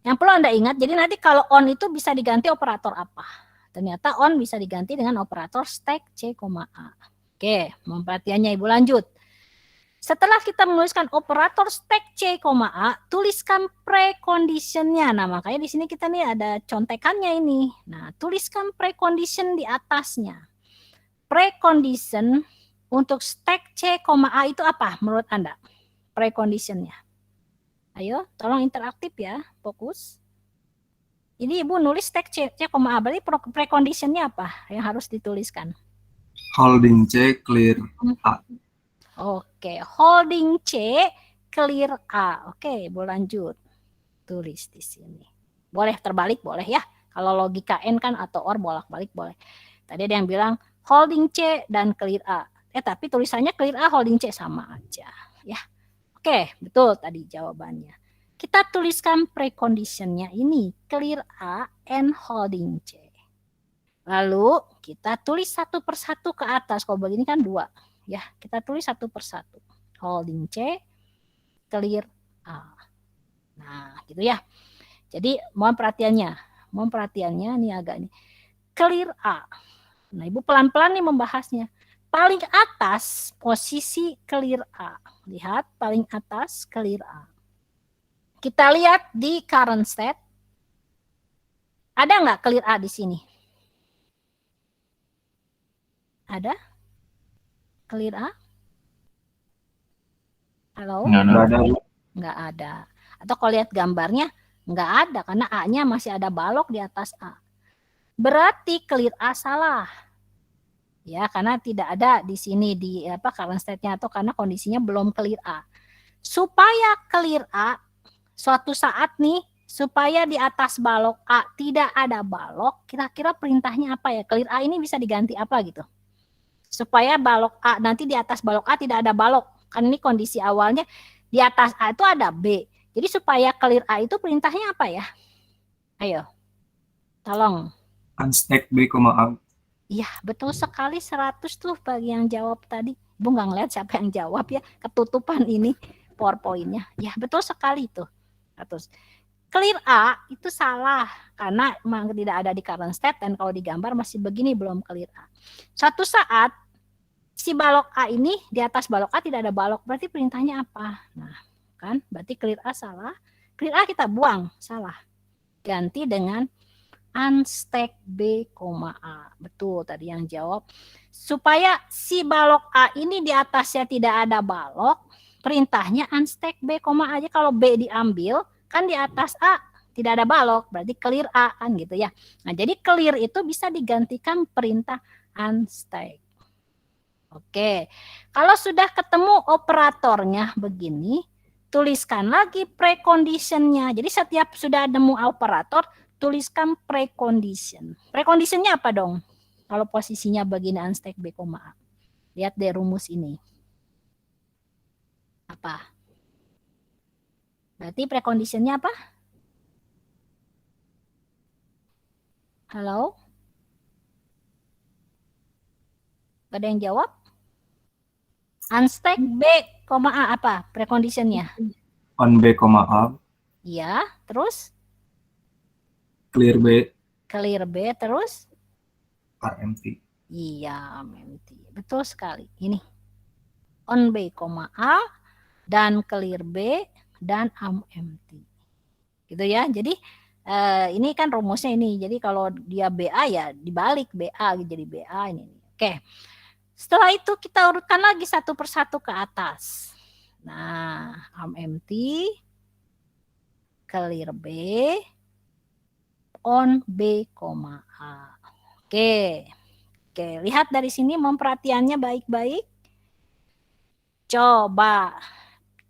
yang perlu Anda ingat, jadi nanti kalau on itu bisa diganti operator apa? Ternyata on bisa diganti dengan operator stack C, A. Oke, perhatiannya Ibu lanjut. Setelah kita menuliskan operator stack C, A, tuliskan preconditionnya. Nah, makanya di sini kita nih ada contekannya ini. Nah, tuliskan precondition di atasnya. Precondition untuk stack C, A itu apa menurut Anda? Preconditionnya. Ayo, tolong interaktif ya, fokus. Ini Ibu nulis stack C, A, berarti preconditionnya apa yang harus dituliskan?
Holding C, clear A.
Oke, holding C, clear A. Oke, boleh lanjut. Tulis di sini. Boleh terbalik, boleh ya. Kalau logika N kan atau OR bolak-balik boleh. Tadi ada yang bilang holding C dan clear A. Tapi tulisannya clear A, holding C sama aja. Ya. Oke, betul tadi jawabannya. Kita tuliskan preconditionnya ini, clear A and holding C. Lalu kita tulis satu persatu ke atas. Kalau begini kan 2. Ya, kita tulis satu persatu. Holding C, clear A. Nah, gitu ya. Jadi mohon perhatiannya. Mohon perhatiannya nih agak nih. Clear A. Nah, Ibu pelan-pelan nih membahasnya. Paling atas posisi clear A. Lihat paling atas clear A. Kita lihat di current state. Ada nggak clear A di sini? Ada? Clear A? Halo?
Nggak ada.
Nggak ada. Atau kalau lihat gambarnya, nggak ada karena A-nya masih ada balok di atas A. Berarti clear A salah. Ya, karena tidak ada di sini di current state-nya atau karena kondisinya belum clear A. Supaya clear A, suatu saat nih, supaya di atas balok A tidak ada balok, kira-kira perintahnya apa ya? Clear A ini bisa diganti apa gitu? Supaya balok A, nanti di atas balok A tidak ada balok. Kan ini kondisi awalnya, di atas A itu ada B. Jadi supaya clear A itu perintahnya apa ya? Ayo, tolong.
Unstack B, A.
Iya, betul sekali 100 tuh bagi yang jawab tadi. Ibu nggak ngeliat siapa yang jawab ya, ketutupan ini PowerPoint-nya. Ya, betul sekali tuh. Terus clear A itu salah karena memang tidak ada di current state dan kalau digambar masih begini belum clear A. Suatu saat si balok A ini di atas balok A tidak ada balok, berarti perintahnya apa? Nah, kan berarti clear A salah. Clear A kita buang, salah. Ganti dengan unstack B, A. Betul tadi yang jawab. Supaya si balok A ini di atasnya tidak ada balok, perintahnya unstack B, aja. Kalau B diambil, kan di atas A tidak ada balok, berarti clear A kan gitu ya. Nah, jadi clear itu bisa digantikan perintah unstack. Oke, kalau sudah ketemu operatornya begini, tuliskan lagi preconditionnya. Jadi setiap sudah nemu operator, tuliskan precondition. Preconditionnya apa dong? Kalau posisinya begini unstack B, A. Lihat deh rumus ini. Apa? Berarti preconditionnya apa? Halo? Gak ada yang jawab? Unstack B, A apa preconditionnya?
On B, A.
Iya, terus?
Clear B.
Clear B, terus?
RMT.
Iya, RMT. Betul sekali. Ini. On B, A, dan clear B, dan empty. Gitu ya. Jadi ini kan rumusnya ini. Jadi kalau dia BA ya dibalik BA jadi BA ini. Oke. Setelah itu kita urutkan lagi satu persatu ke atas. Nah, empty, clear B, on B, A. Oke. Oke, lihat dari sini memperhatiannya baik-baik. Coba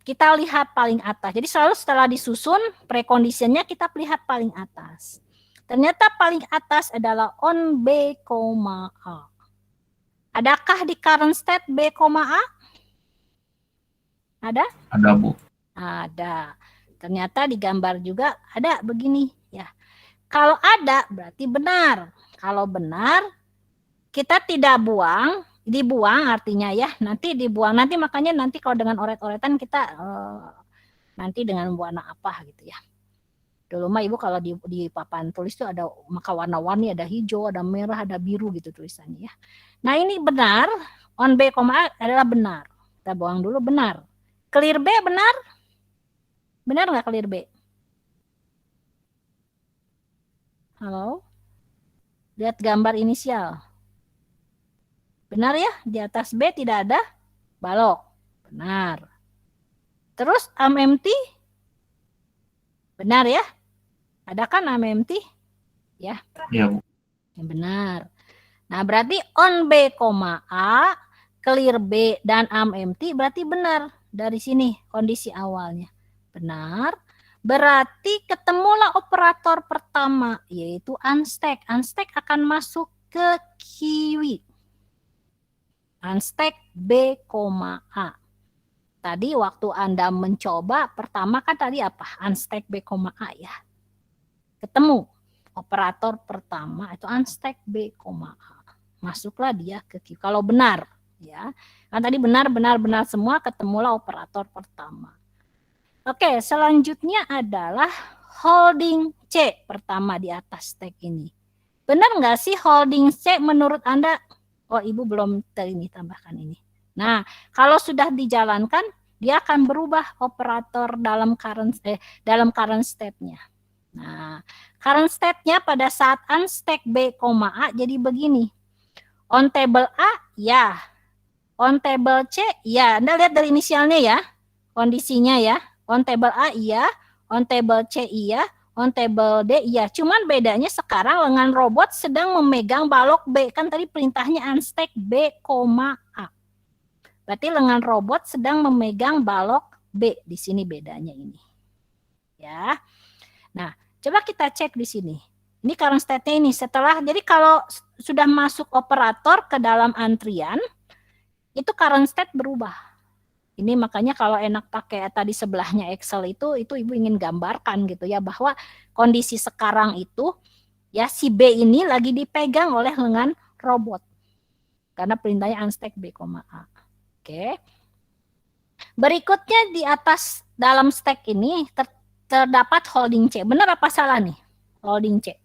kita lihat paling atas. Jadi selalu setelah disusun preconditionnya kita lihat paling atas. Ternyata paling atas adalah on B, A. Adakah di current state B, A? Ada?
Ada, Bu.
Ada. Ternyata digambar juga ada begini ya. Kalau ada berarti benar. Kalau benar kita tidak buang, dibuang artinya ya, nanti dibuang. Nanti makanya nanti kalau dengan oret-oretan kita nanti dengan warna apa gitu ya. Dulu mah Ibu kalau di papan tulis itu ada maka warna-warni, ada hijau, ada merah, ada biru gitu tulisannya ya. Nah ini benar, on B, A adalah benar. Kita buang dulu benar. Clear B benar? Benar nggak clear B? Halo? Lihat gambar inisial. Benar ya? Di atas B tidak ada balok. Benar. Terus am empty? Benar ya? Ada kan am empty? Ya.
Iya, Bu.
Yang benar. Nah, berarti on B, A, clear B, dan am empty berarti benar. Dari sini kondisi awalnya. Benar. Berarti ketemulah operator pertama, yaitu unstack. Unstack akan masuk ke kiwi. Unstack B, A. Tadi waktu Anda mencoba, pertama kan tadi apa? Unstack B, A ya. Ketemu operator pertama itu unstack B, A. Masuklah dia ke Q. Kalau benar ya. Kan tadi benar semua, ketemulah operator pertama. Oke, selanjutnya adalah holding C pertama di atas stack ini. Benar nggak sih holding C menurut Anda? Oh, Ibu belum ini tambahkan ini. Nah, kalau sudah dijalankan, dia akan berubah operator dalam current state-nya. Nah, current state-nya pada saat unstack B, A jadi begini. On table A, ya. On table C, ya. Anda lihat dari inisialnya ya, kondisinya ya. On table A, iya. On table C, iya. On table D, iya. Cuman bedanya sekarang lengan robot sedang memegang balok B. Kan tadi perintahnya unstack B, A. Berarti lengan robot sedang memegang balok B. Di sini bedanya ini. Ya. Nah, coba kita cek di sini. Ini current state-nya ini. Setelah, jadi kalau sudah masuk operator ke dalam antrian, itu current state berubah. Ini makanya kalau enak pakai tadi sebelahnya Excel itu Ibu ingin gambarkan gitu ya, bahwa kondisi sekarang itu ya si B ini lagi dipegang oleh lengan robot. Karena perintahnya unstack B, A. Oke. Berikutnya di atas dalam stack ini terdapat holding C. Benar apa salah nih? Holding C.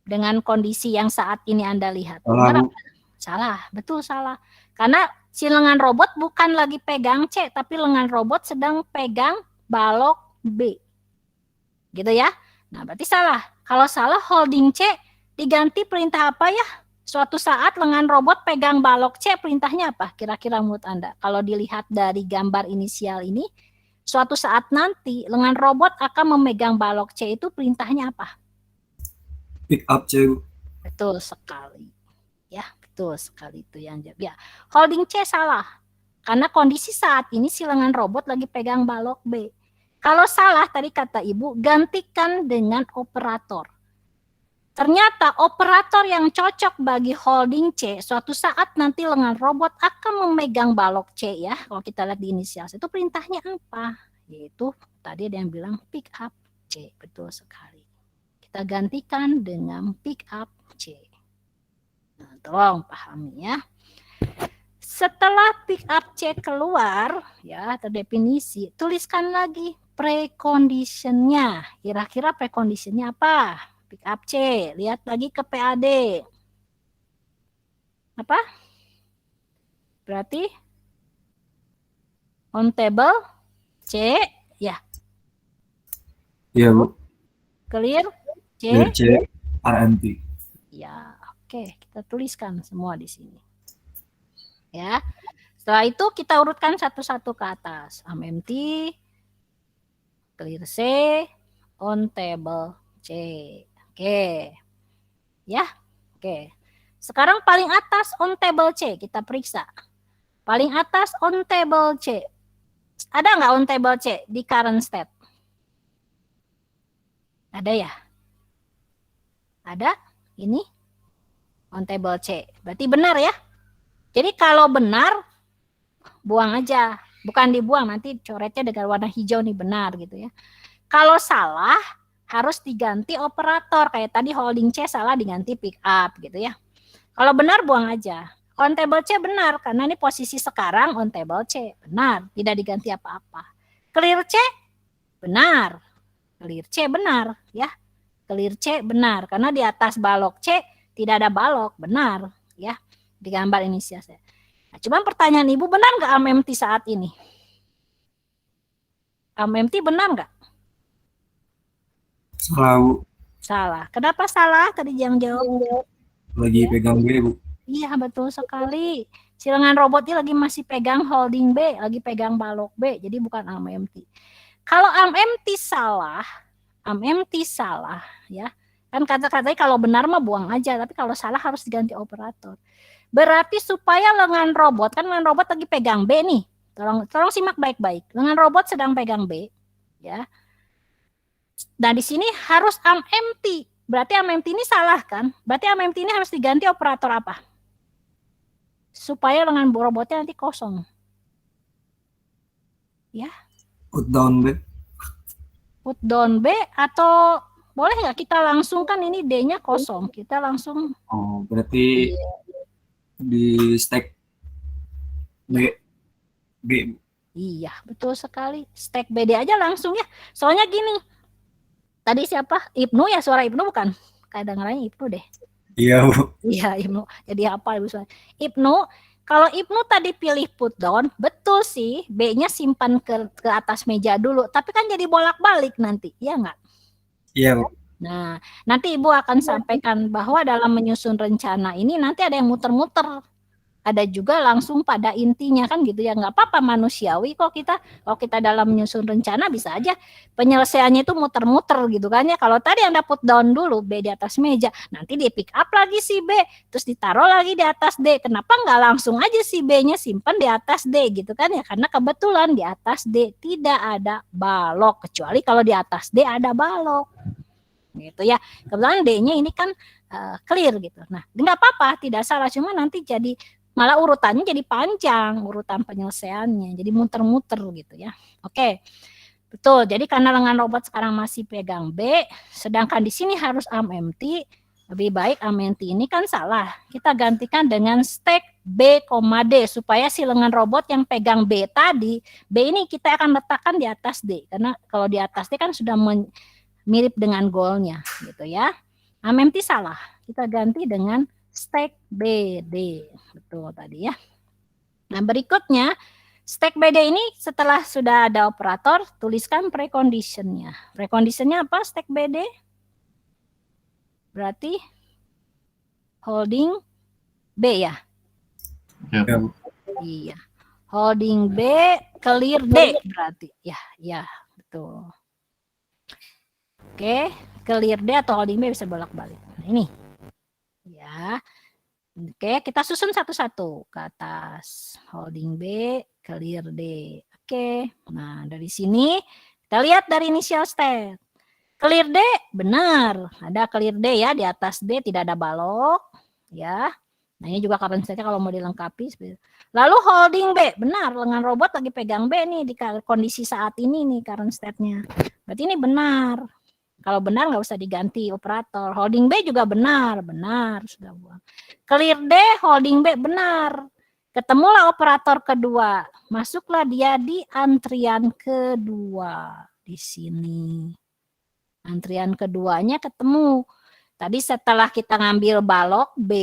Dengan kondisi yang saat ini Anda lihat. Benar apa? Salah, betul salah. Karena si lengan robot bukan lagi pegang C, tapi lengan robot sedang pegang balok B. Gitu ya. Nah, berarti salah. Kalau salah holding C diganti perintah apa ya? Suatu saat lengan robot pegang balok C, perintahnya apa? Kira-kira menurut Anda. Kalau dilihat dari gambar inisial ini, suatu saat nanti lengan robot akan memegang balok C itu perintahnya apa?
Pick up C.
Betul sekali. Ya, betul sekali itu yang jawab. Ya, holding C salah. Karena kondisi saat ini si lengan robot lagi pegang balok B. Kalau salah tadi kata Ibu, gantikan dengan operator. Ternyata operator yang cocok bagi holding C, suatu saat nanti lengan robot akan memegang balok C ya. Kalau kita lihat di inisial itu perintahnya apa? Yaitu tadi ada yang bilang pick up C. Betul sekali. Kita gantikan dengan pick up C. Nah, tolong pahami ya. Setelah pick up C keluar, ya terdefinisi, tuliskan lagi preconditionnya. Kira-kira preconditionnya apa? Pick up C. Lihat lagi ke PAD. Apa? Berarti on table C, ya.
Iya, Bu.
Clear C.
Clear C, RMP.
Ya, oke, kita tuliskan semua di sini. Ya. Setelah itu kita urutkan satu-satu ke atas. Am empty, clear C, on table C. Oke. Ya. Oke. Sekarang paling atas on table C kita periksa. Paling atas on table C. Ada nggak on table C di current state? Ada ya? Ada? Ini on table C. Berarti benar ya? Jadi kalau benar, buang aja. Bukan dibuang, nanti coretnya dengan warna hijau nih benar gitu ya. Kalau salah, harus diganti operator. Kayak tadi holding C salah diganti pick up gitu ya. Kalau benar, buang aja. On table C benar, karena ini posisi sekarang on table C. Benar, tidak diganti apa-apa. Clear C, benar. Clear C benar ya. Clear C benar, karena di atas balok C tidak ada balok, benar ya. Di gambar inisial saya. Nah, cuman pertanyaan Ibu, benar nggak empty saat ini? Empty benar nggak?
Salah, Bu.
Salah. Kenapa salah? Tadi yang jawab.
Lagi pegang B, Bu.
Iya, betul sekali. Si lengan robot ini lagi masih pegang holding B, lagi pegang balok B, jadi bukan empty. Kalau empty salah ya. Kan kata-katanya kalau benar mah buang aja, tapi kalau salah harus diganti operator. Berarti supaya lengan robot, kan lengan robot lagi pegang B nih. Tolong simak baik-baik. Lengan robot sedang pegang B, ya. Nah, di sini harus empty. Berarti empty ini salah kan? Berarti empty ini harus diganti operator apa? Supaya lengan robotnya nanti kosong. Ya.
Put down B.
Put down B atau boleh nggak kita langsung, kan ini D-nya kosong. Kita langsung.
Oh, berarti di stack B. B.
Iya, betul sekali. Stack BD aja langsung ya. Soalnya gini. Tadi siapa? Ibnu ya, suara Ibnu bukan? Kayak dengarnya Ibnu deh.
Iya, Bu.
Iya, Ibnu. Jadi apa Ibu? Ibnu, kalau Ibnu tadi pilih put down, betul sih, B-nya simpan ke atas meja dulu, tapi kan jadi bolak-balik nanti, iya nggak?
Iya, Bu.
Nah, nanti Ibu akan sampaikan bahwa dalam menyusun rencana ini nanti ada yang muter-muter. Ada juga langsung pada intinya kan gitu ya, nggak apa-apa, manusiawi kok. Kalau kita dalam menyusun rencana bisa aja penyelesaiannya itu muter-muter gitu kan ya. Kalau tadi Anda put down dulu B di atas meja, nanti di pick up lagi si B, terus ditaruh lagi di atas D. Kenapa nggak langsung aja si B-nya simpan di atas D gitu kan ya? Karena kebetulan di atas D tidak ada balok, kecuali kalau di atas D ada balok gitu ya. Kebetulan D-nya ini kan clear gitu. Nah, nggak apa-apa, tidak salah, cuma nanti jadi malah urutannya jadi panjang, urutan penyelesaiannya jadi muter-muter gitu ya. Oke, betul. Jadi karena lengan robot sekarang masih pegang B, sedangkan di sini harus empty, lebih baik empty ini kan salah. Kita gantikan dengan stack B, D supaya si lengan robot yang pegang B tadi, B ini kita akan letakkan di atas D, karena kalau di atas D kan sudah mirip dengan goalnya gitu ya. Empty salah, kita ganti dengan stack BD, betul tadi ya. Nah, berikutnya stack BD ini setelah sudah ada operator, tuliskan preconditionnya. Preconditionnya apa stack BD? Berarti holding B ya?
Ya, Bu.
Iya. Holding B, clear D berarti. Ya, betul. Oke, clear D atau holding B bisa bolak-balik. Nah, ini. Ya. Oke, kita susun satu-satu ke atas. Holding B, clear D. Oke. Nah, dari sini kita lihat dari initial state. Clear D benar. Ada clear D ya, di atas D tidak ada balok, ya. Nah, ini juga current state-nya kalau mau dilengkapi. Lalu holding B, benar. Lengan robot lagi pegang B nih di kondisi saat ini nih current state-nya. Berarti ini benar. Kalau benar nggak usah diganti operator. Holding B juga benar sudah buang. Clear D, holding B benar. Ketemulah operator kedua. Masuklah dia di antrian kedua di sini. Antrian keduanya ketemu. Tadi setelah kita ngambil balok B,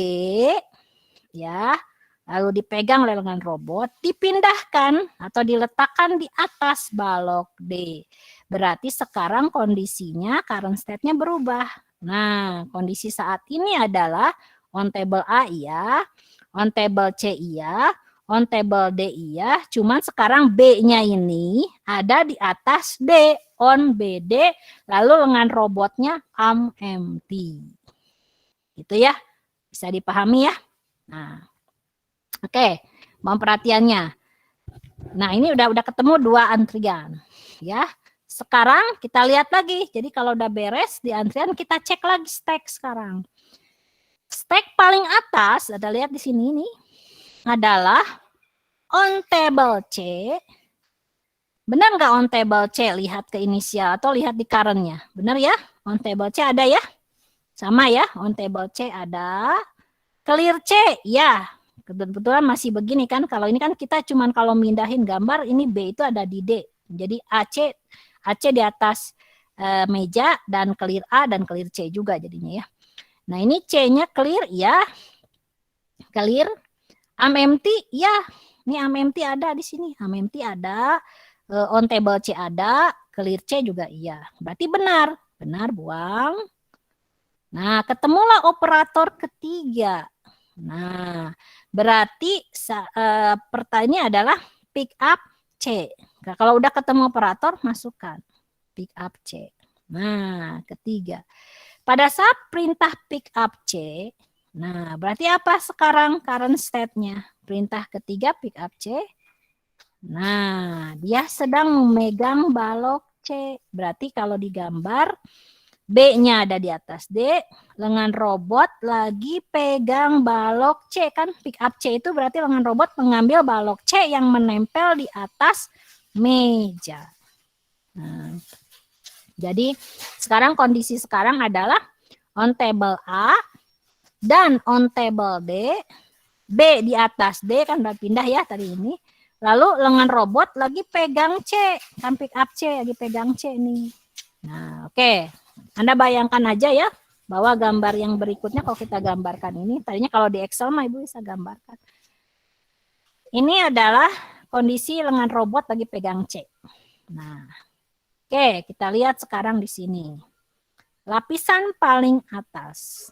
ya, lalu dipegang oleh lengan robot, dipindahkan atau diletakkan di atas balok D. Berarti sekarang kondisinya, current state-nya berubah. Nah, kondisi saat ini adalah on table A iya, on table C iya, on table D iya, cuman sekarang B-nya ini ada di atas D, on BD, lalu lengan robotnya empty. Gitu ya, bisa dipahami ya. Nah, oke, mohon perhatiannya. Nah, ini udah ketemu 2 antrian, ya. Sekarang kita lihat lagi. Jadi kalau udah beres di antrian, kita cek lagi stack sekarang. Stack paling atas, ada lihat di sini nih, adalah on table C. Benar nggak on table C? Lihat ke inisial atau lihat di current-nya. Benar ya? On table C ada ya? Sama ya, on table C ada. Clear C, ya. Kebetulan masih begini kan. Kalau ini kan kita cuman kalau mindahin gambar, ini B itu ada di D. Jadi AC di atas meja dan clear A dan clear C juga jadinya ya. Nah ini C-nya clear ya. Clear. Am empty ya. Ini am empty ada di sini. Am empty ada. On table C ada. Clear C juga iya. Berarti benar. Benar buang. Nah ketemulah operator ketiga. Nah berarti pertanyaannya adalah pick up C. Nah, kalau udah ketemu operator masukkan pick up C. Nah ketiga. Pada saat perintah pick up C, nah berarti apa sekarang current state-nya? Perintah ketiga pick up C. Nah, dia sedang memegang balok C. Berarti kalau digambar, B-nya ada di atas D, lengan robot lagi pegang balok C. Kan pick up C itu berarti lengan robot mengambil balok C yang menempel di atas meja. Nah, jadi sekarang kondisi sekarang adalah on table A dan on table D. B di atas D kan udah pindah ya tadi ini. Lalu lengan robot lagi pegang C. Kan pick up C lagi pegang C nih. Nah oke. Anda bayangkan aja ya bahwa gambar yang berikutnya kalau kita gambarkan ini. Tadinya kalau di Excel mah Ibu bisa gambarkan. Ini adalah kondisi lengan robot lagi pegang C. Nah. Oke, kita lihat sekarang di sini. Lapisan paling atas.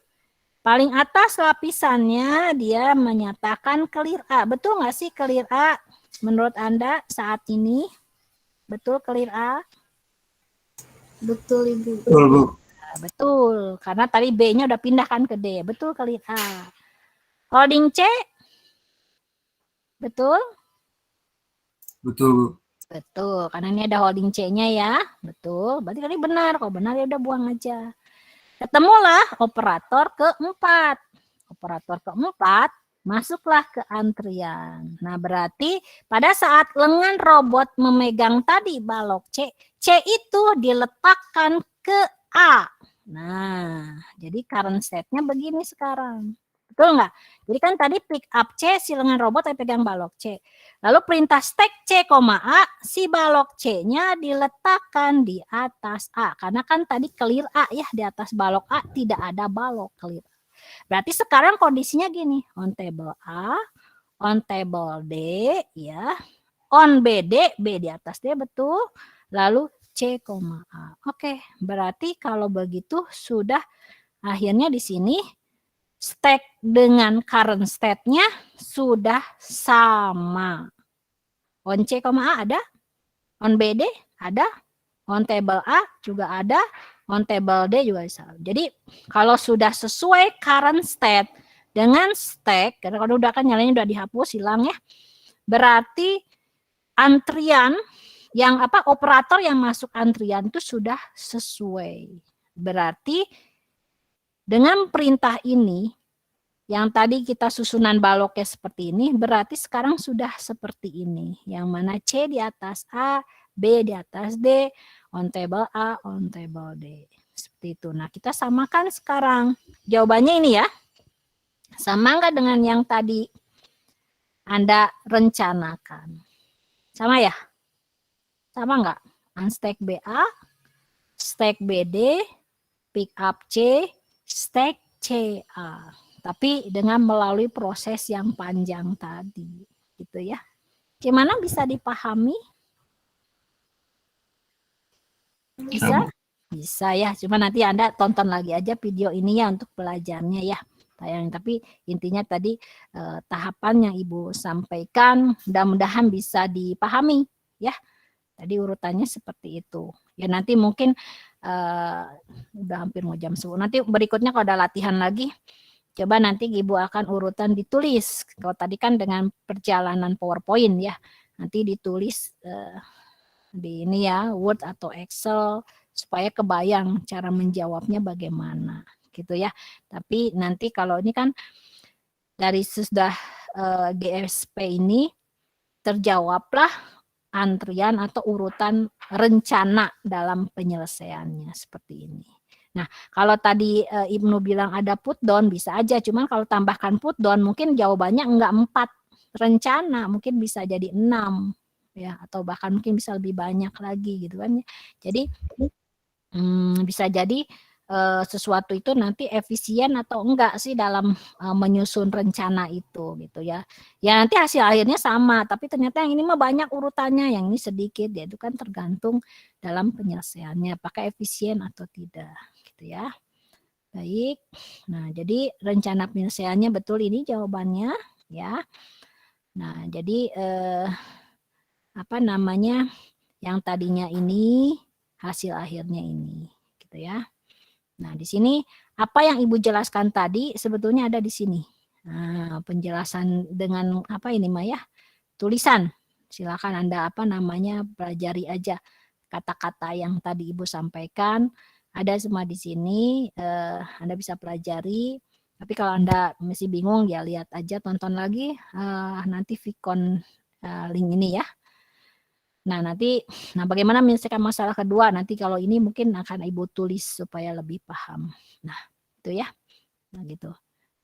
Paling atas lapisannya dia menyatakan clear A. Betul nggak sih clear A menurut Anda saat ini? Betul clear A?
Betul, Ibu.
Betul, Bu.
Nah, betul, karena tadi B-nya udah pindahkan ke D. Betul clear A. Holding C? Betul?
Betul, Bu.
Betul, karena ini ada holding C-nya ya. Betul, berarti tadi benar. Kalau benar ya udah buang aja. Ketemulah operator keempat. Operator keempat masuklah ke antrian. Nah berarti pada saat lengan robot memegang tadi balok C, C itu diletakkan ke A. Nah jadi current state-nya begini sekarang. Betul nggak? Jadi kan tadi pick up C, si lengan robot yang pegang balok C. Lalu perintah stack C, A, si balok C-nya diletakkan di atas A. Karena kan tadi clear A ya, di atas balok A tidak ada balok clear A. Berarti sekarang kondisinya gini, on table A, on table D, ya, on BD, B di atas D betul, lalu C, A. Oke, berarti kalau begitu sudah akhirnya di sini stack dengan current state-nya sudah sama. On C, A ada, on BD ada, on table A juga ada, on table D juga bisa. Jadi kalau sudah sesuai current state dengan stack, karena kalau udah kan nyalanya udah dihapus, hilang ya, berarti antrian yang operator yang masuk antrian itu sudah sesuai. Berarti dengan perintah ini, yang tadi kita susunan baloknya seperti ini, berarti sekarang sudah seperti ini. Yang mana C di atas A, B di atas D, on table A, on table D. Seperti itu. Nah, kita samakan sekarang. Jawabannya ini ya. Sama nggak dengan yang tadi Anda rencanakan? Sama ya? Sama nggak? Unstack BA, stack BD, pick up C, stack CA. Tapi dengan melalui proses yang panjang tadi, gitu ya. Gimana bisa dipahami? Bisa? Bisa ya. Cuma nanti Anda tonton lagi aja video ini ya untuk belajarnya ya. Tapi intinya tadi tahapan yang Ibu sampaikan mudah-mudahan bisa dipahami ya. Tadi urutannya seperti itu. Ya nanti mungkin udah hampir mau jam 10. Nanti berikutnya kalau ada latihan lagi, coba nanti Ibu akan urutan ditulis. Kalau tadi kan dengan perjalanan PowerPoint ya. nanti ditulis di ini ya, Word atau Excel, supaya kebayang cara menjawabnya bagaimana gitu ya. Tapi nanti kalau ini kan dari sudah GSP ini terjawablah antrian atau urutan rencana dalam penyelesaiannya seperti ini. Nah, kalau tadi Ibnu bilang ada put down bisa aja, cuman kalau tambahkan put down mungkin jawabannya enggak 4 rencana, mungkin bisa jadi 6 ya, atau bahkan mungkin bisa lebih banyak lagi gitu kan. Jadi bisa jadi sesuatu itu nanti efisien atau enggak sih dalam menyusun rencana itu gitu ya. Ya nanti hasil akhirnya sama, tapi ternyata yang ini mah banyak urutannya, yang ini sedikit, ya itu kan tergantung dalam penyelesaiannya, apakah efisien atau tidak gitu ya. Baik, nah jadi rencana penyelesaiannya betul ini jawabannya ya. Nah jadi apa namanya, yang tadinya ini hasil akhirnya ini gitu ya. Nah, di sini apa yang Ibu jelaskan tadi sebetulnya ada di sini. Nah, penjelasan dengan apa ini Maya? Tulisan. Silakan Anda apa namanya pelajari aja kata-kata yang tadi Ibu sampaikan. Ada semua di sini. Anda bisa pelajari. Tapi kalau Anda masih bingung ya lihat aja, tonton lagi nanti Vicon link ini ya. Nah, nanti bagaimana menyelesaikan masalah kedua? Nanti kalau ini mungkin akan Ibu tulis supaya lebih paham. Nah, itu ya. Nah, gitu.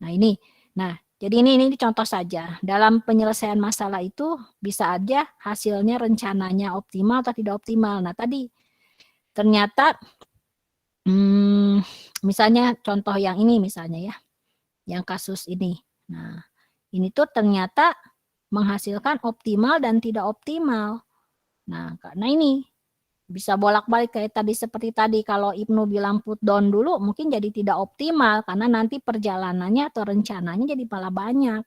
Nah, ini. Nah, jadi ini contoh saja. Dalam penyelesaian masalah itu bisa aja hasilnya rencananya optimal atau tidak optimal. Nah, tadi ternyata misalnya contoh yang ini misalnya ya. Yang kasus ini. Nah, ini tuh ternyata menghasilkan optimal dan tidak optimal. Nah, karena ini bisa bolak-balik kayak tadi, seperti tadi kalau Ibnu bilang put down dulu mungkin jadi tidak optimal karena nanti perjalanannya atau rencananya jadi malah banyak.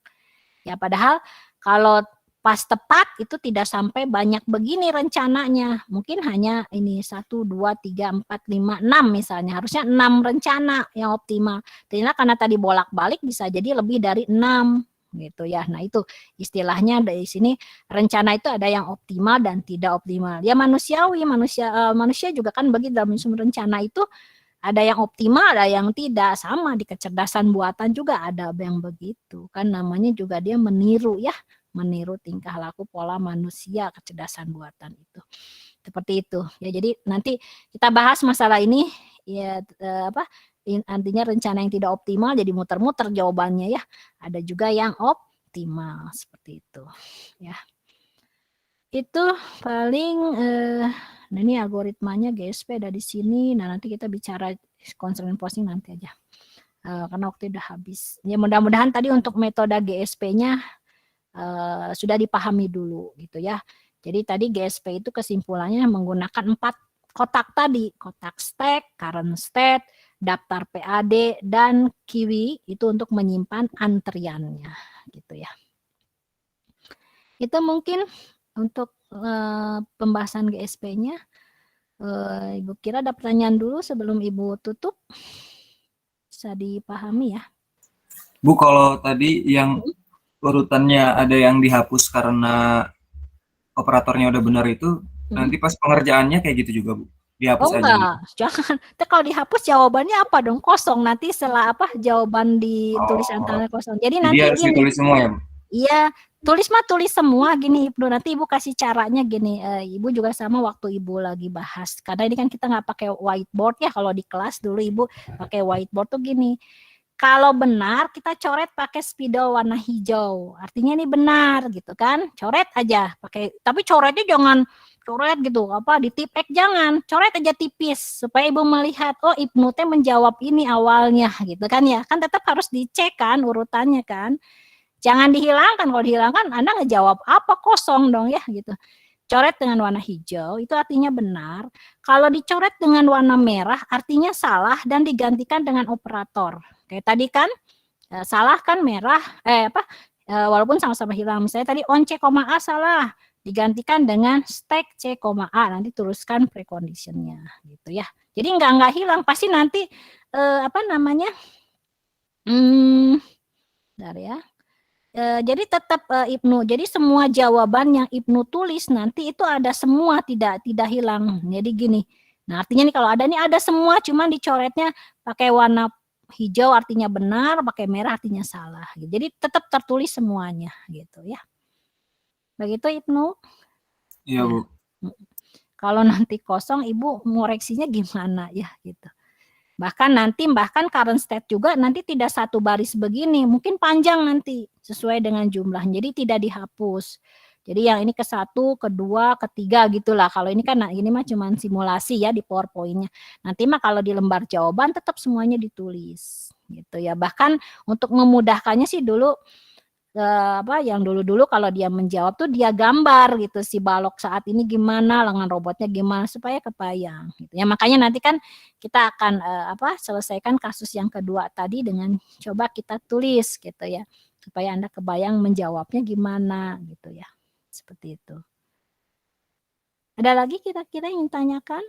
Ya padahal kalau pas tepat itu tidak sampai banyak begini rencananya. Mungkin hanya ini 1, 2, 3, 4, 5, 6 misalnya. Harusnya 6 rencana yang optimal. Ternyata karena tadi bolak-balik bisa jadi lebih dari 6. Gitu ya. Nah, itu istilahnya dari sini rencana itu ada yang optimal dan tidak optimal. Ya manusiawi, manusia juga kan begitu, dalam menyusun rencana itu ada yang optimal, ada yang tidak. Sama di kecerdasan buatan juga ada yang begitu. Kan namanya juga dia meniru ya, meniru tingkah laku pola manusia, kecerdasan buatan itu. Seperti itu. Ya jadi nanti kita bahas masalah ini ya artinya rencana yang tidak optimal jadi muter-muter jawabannya ya. Ada juga yang optimal seperti itu ya. Itu paling nah ini algoritmanya GSP ada di sini. Nah, nanti kita bicara constraint posting nanti aja. Karena waktu udah habis. Ya mudah-mudahan tadi untuk metode GSP-nya sudah dipahami dulu gitu ya. Jadi tadi GSP itu kesimpulannya menggunakan 4 kotak tadi, kotak stack, current state, daftar PAD, dan kiwi itu untuk menyimpan antriannya gitu ya. Itu mungkin untuk pembahasan GSP-nya. Ibu kira ada pertanyaan dulu sebelum Ibu tutup? Bisa dipahami ya?
Bu, kalau tadi yang urutannya ada yang dihapus karena operatornya udah benar itu, nanti pas pengerjaannya kayak gitu juga, Bu? Dihapus aja
enggak,
gitu?
jangan. Kalau dihapus jawabannya apa dong? Kosong. Nanti setelah jawaban di tulisan tangan kosong. Jadi nanti
harus
gini.
ditulis semua ya, Bu?
Iya, tulis semua gini Ibnu. Nanti Ibu kasih caranya gini. Ibu juga sama waktu Ibu lagi bahas. Karena ini kan kita nggak pakai whiteboard ya. Kalau di kelas dulu Ibu pakai whiteboard tuh gini. Kalau benar kita coret pakai spidol warna hijau. Artinya ini benar gitu kan. Coret aja pakai, tapi coretnya jangan coret gitu di tipek, jangan, coret aja tipis supaya Ibu melihat Ibnu teh menjawab ini awalnya gitu kan ya. Kan tetap harus dicek kan urutannya kan. Jangan dihilangkan, kalau dihilangkan Anda ngejawab apa, kosong dong ya gitu. Coret dengan warna hijau itu artinya benar. Kalau dicoret dengan warna merah artinya salah dan digantikan dengan operator. Kayak tadi kan salah kan merah walaupun sama-sama hilang. Misalnya tadi on C, A salah, digantikan dengan stack C, A, nanti teruskan preconditionnya gitu ya. Jadi nggak hilang, pasti nanti bentar ya. jadi tetap Ibnu. Jadi semua jawaban yang Ibnu tulis nanti itu ada semua, tidak hilang. Jadi gini. Nah, artinya nih kalau ada nih ada semua, cuman dicoretnya pakai warna hijau artinya benar, pakai merah artinya salah. Jadi tetap tertulis semuanya gitu ya. Begitu Ibnu.
Iya, Bu.
Kalau nanti kosong, Ibu ngoreksinya gimana ya gitu. Bahkan current state juga nanti tidak satu baris begini, mungkin panjang nanti sesuai dengan jumlah. Jadi tidak dihapus. Jadi yang ini ke 1, kedua, ketiga gitulah. Kalau ini kan ini mah cuma simulasi ya di PowerPoint-nya. Nanti mah kalau di lembar jawaban tetap semuanya ditulis gitu ya. Bahkan untuk memudahkannya sih dulu yang dulu-dulu kalau dia menjawab tuh dia gambar gitu si balok saat ini gimana, lengan robotnya gimana supaya kebayang gitu ya. Makanya nanti kan kita akan selesaikan kasus yang kedua tadi dengan coba kita tulis gitu ya supaya Anda kebayang menjawabnya gimana gitu ya. Seperti itu. Ada lagi kira-kira yang ditanyakan?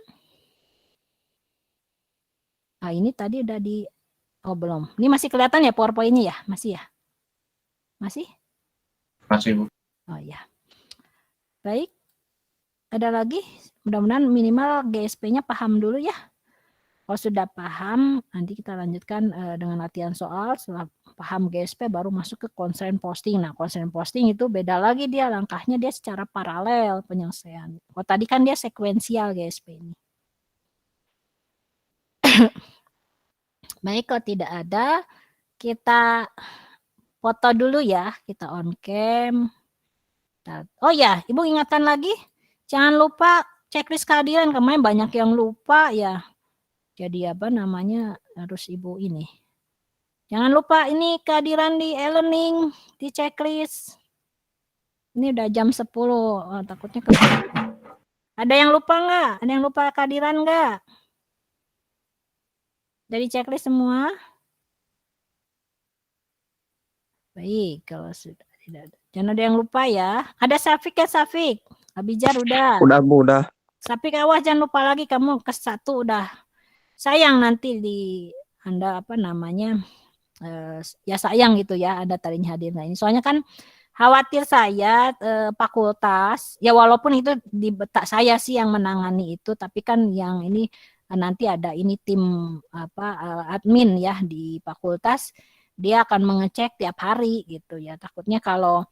Ini tadi udah belum. Ini masih kelihatan ya PowerPoint-nya ya? Masih ya? Masih?
Masih, Bu.
Oh ya. Baik. Ada lagi? Mudah-mudahan minimal GSP-nya paham dulu ya. Kalau sudah paham, nanti kita lanjutkan dengan latihan soal. Setelah paham GSP baru masuk ke constraint posting. Nah, constraint posting itu beda lagi dia langkahnya, dia secara paralel penyelesaian. Kalau tadi kan dia sekuensial GSP ini. Baik, kalau tidak ada, kita foto dulu ya, kita on cam. Oh ya, Ibu ingatkan lagi, jangan lupa checklist kehadiran. Kemarin banyak yang lupa ya. Jadi harus Ibu ini. Jangan lupa ini kehadiran di e-learning, di checklist. Ini udah jam 10, takutnya ada yang lupa nggak? Ada yang lupa kehadiran nggak? Dari checklist semua? Baik, kalau sudah tidak ada. Jangan ada yang lupa ya. Ada Safik ya, Safik? Abijar udah.
Udah, Bu, udah.
Safik, awas jangan lupa lagi kamu ke 1 udah. Sayang nanti di Anda ya sayang gitu ya Anda tadinya hadir. Nah ini soalnya kan khawatir saya fakultas, ya walaupun itu tak saya sih yang menangani itu, tapi kan yang ini nanti ada ini tim admin ya di fakultas, dia akan mengecek tiap hari gitu ya. Takutnya kalau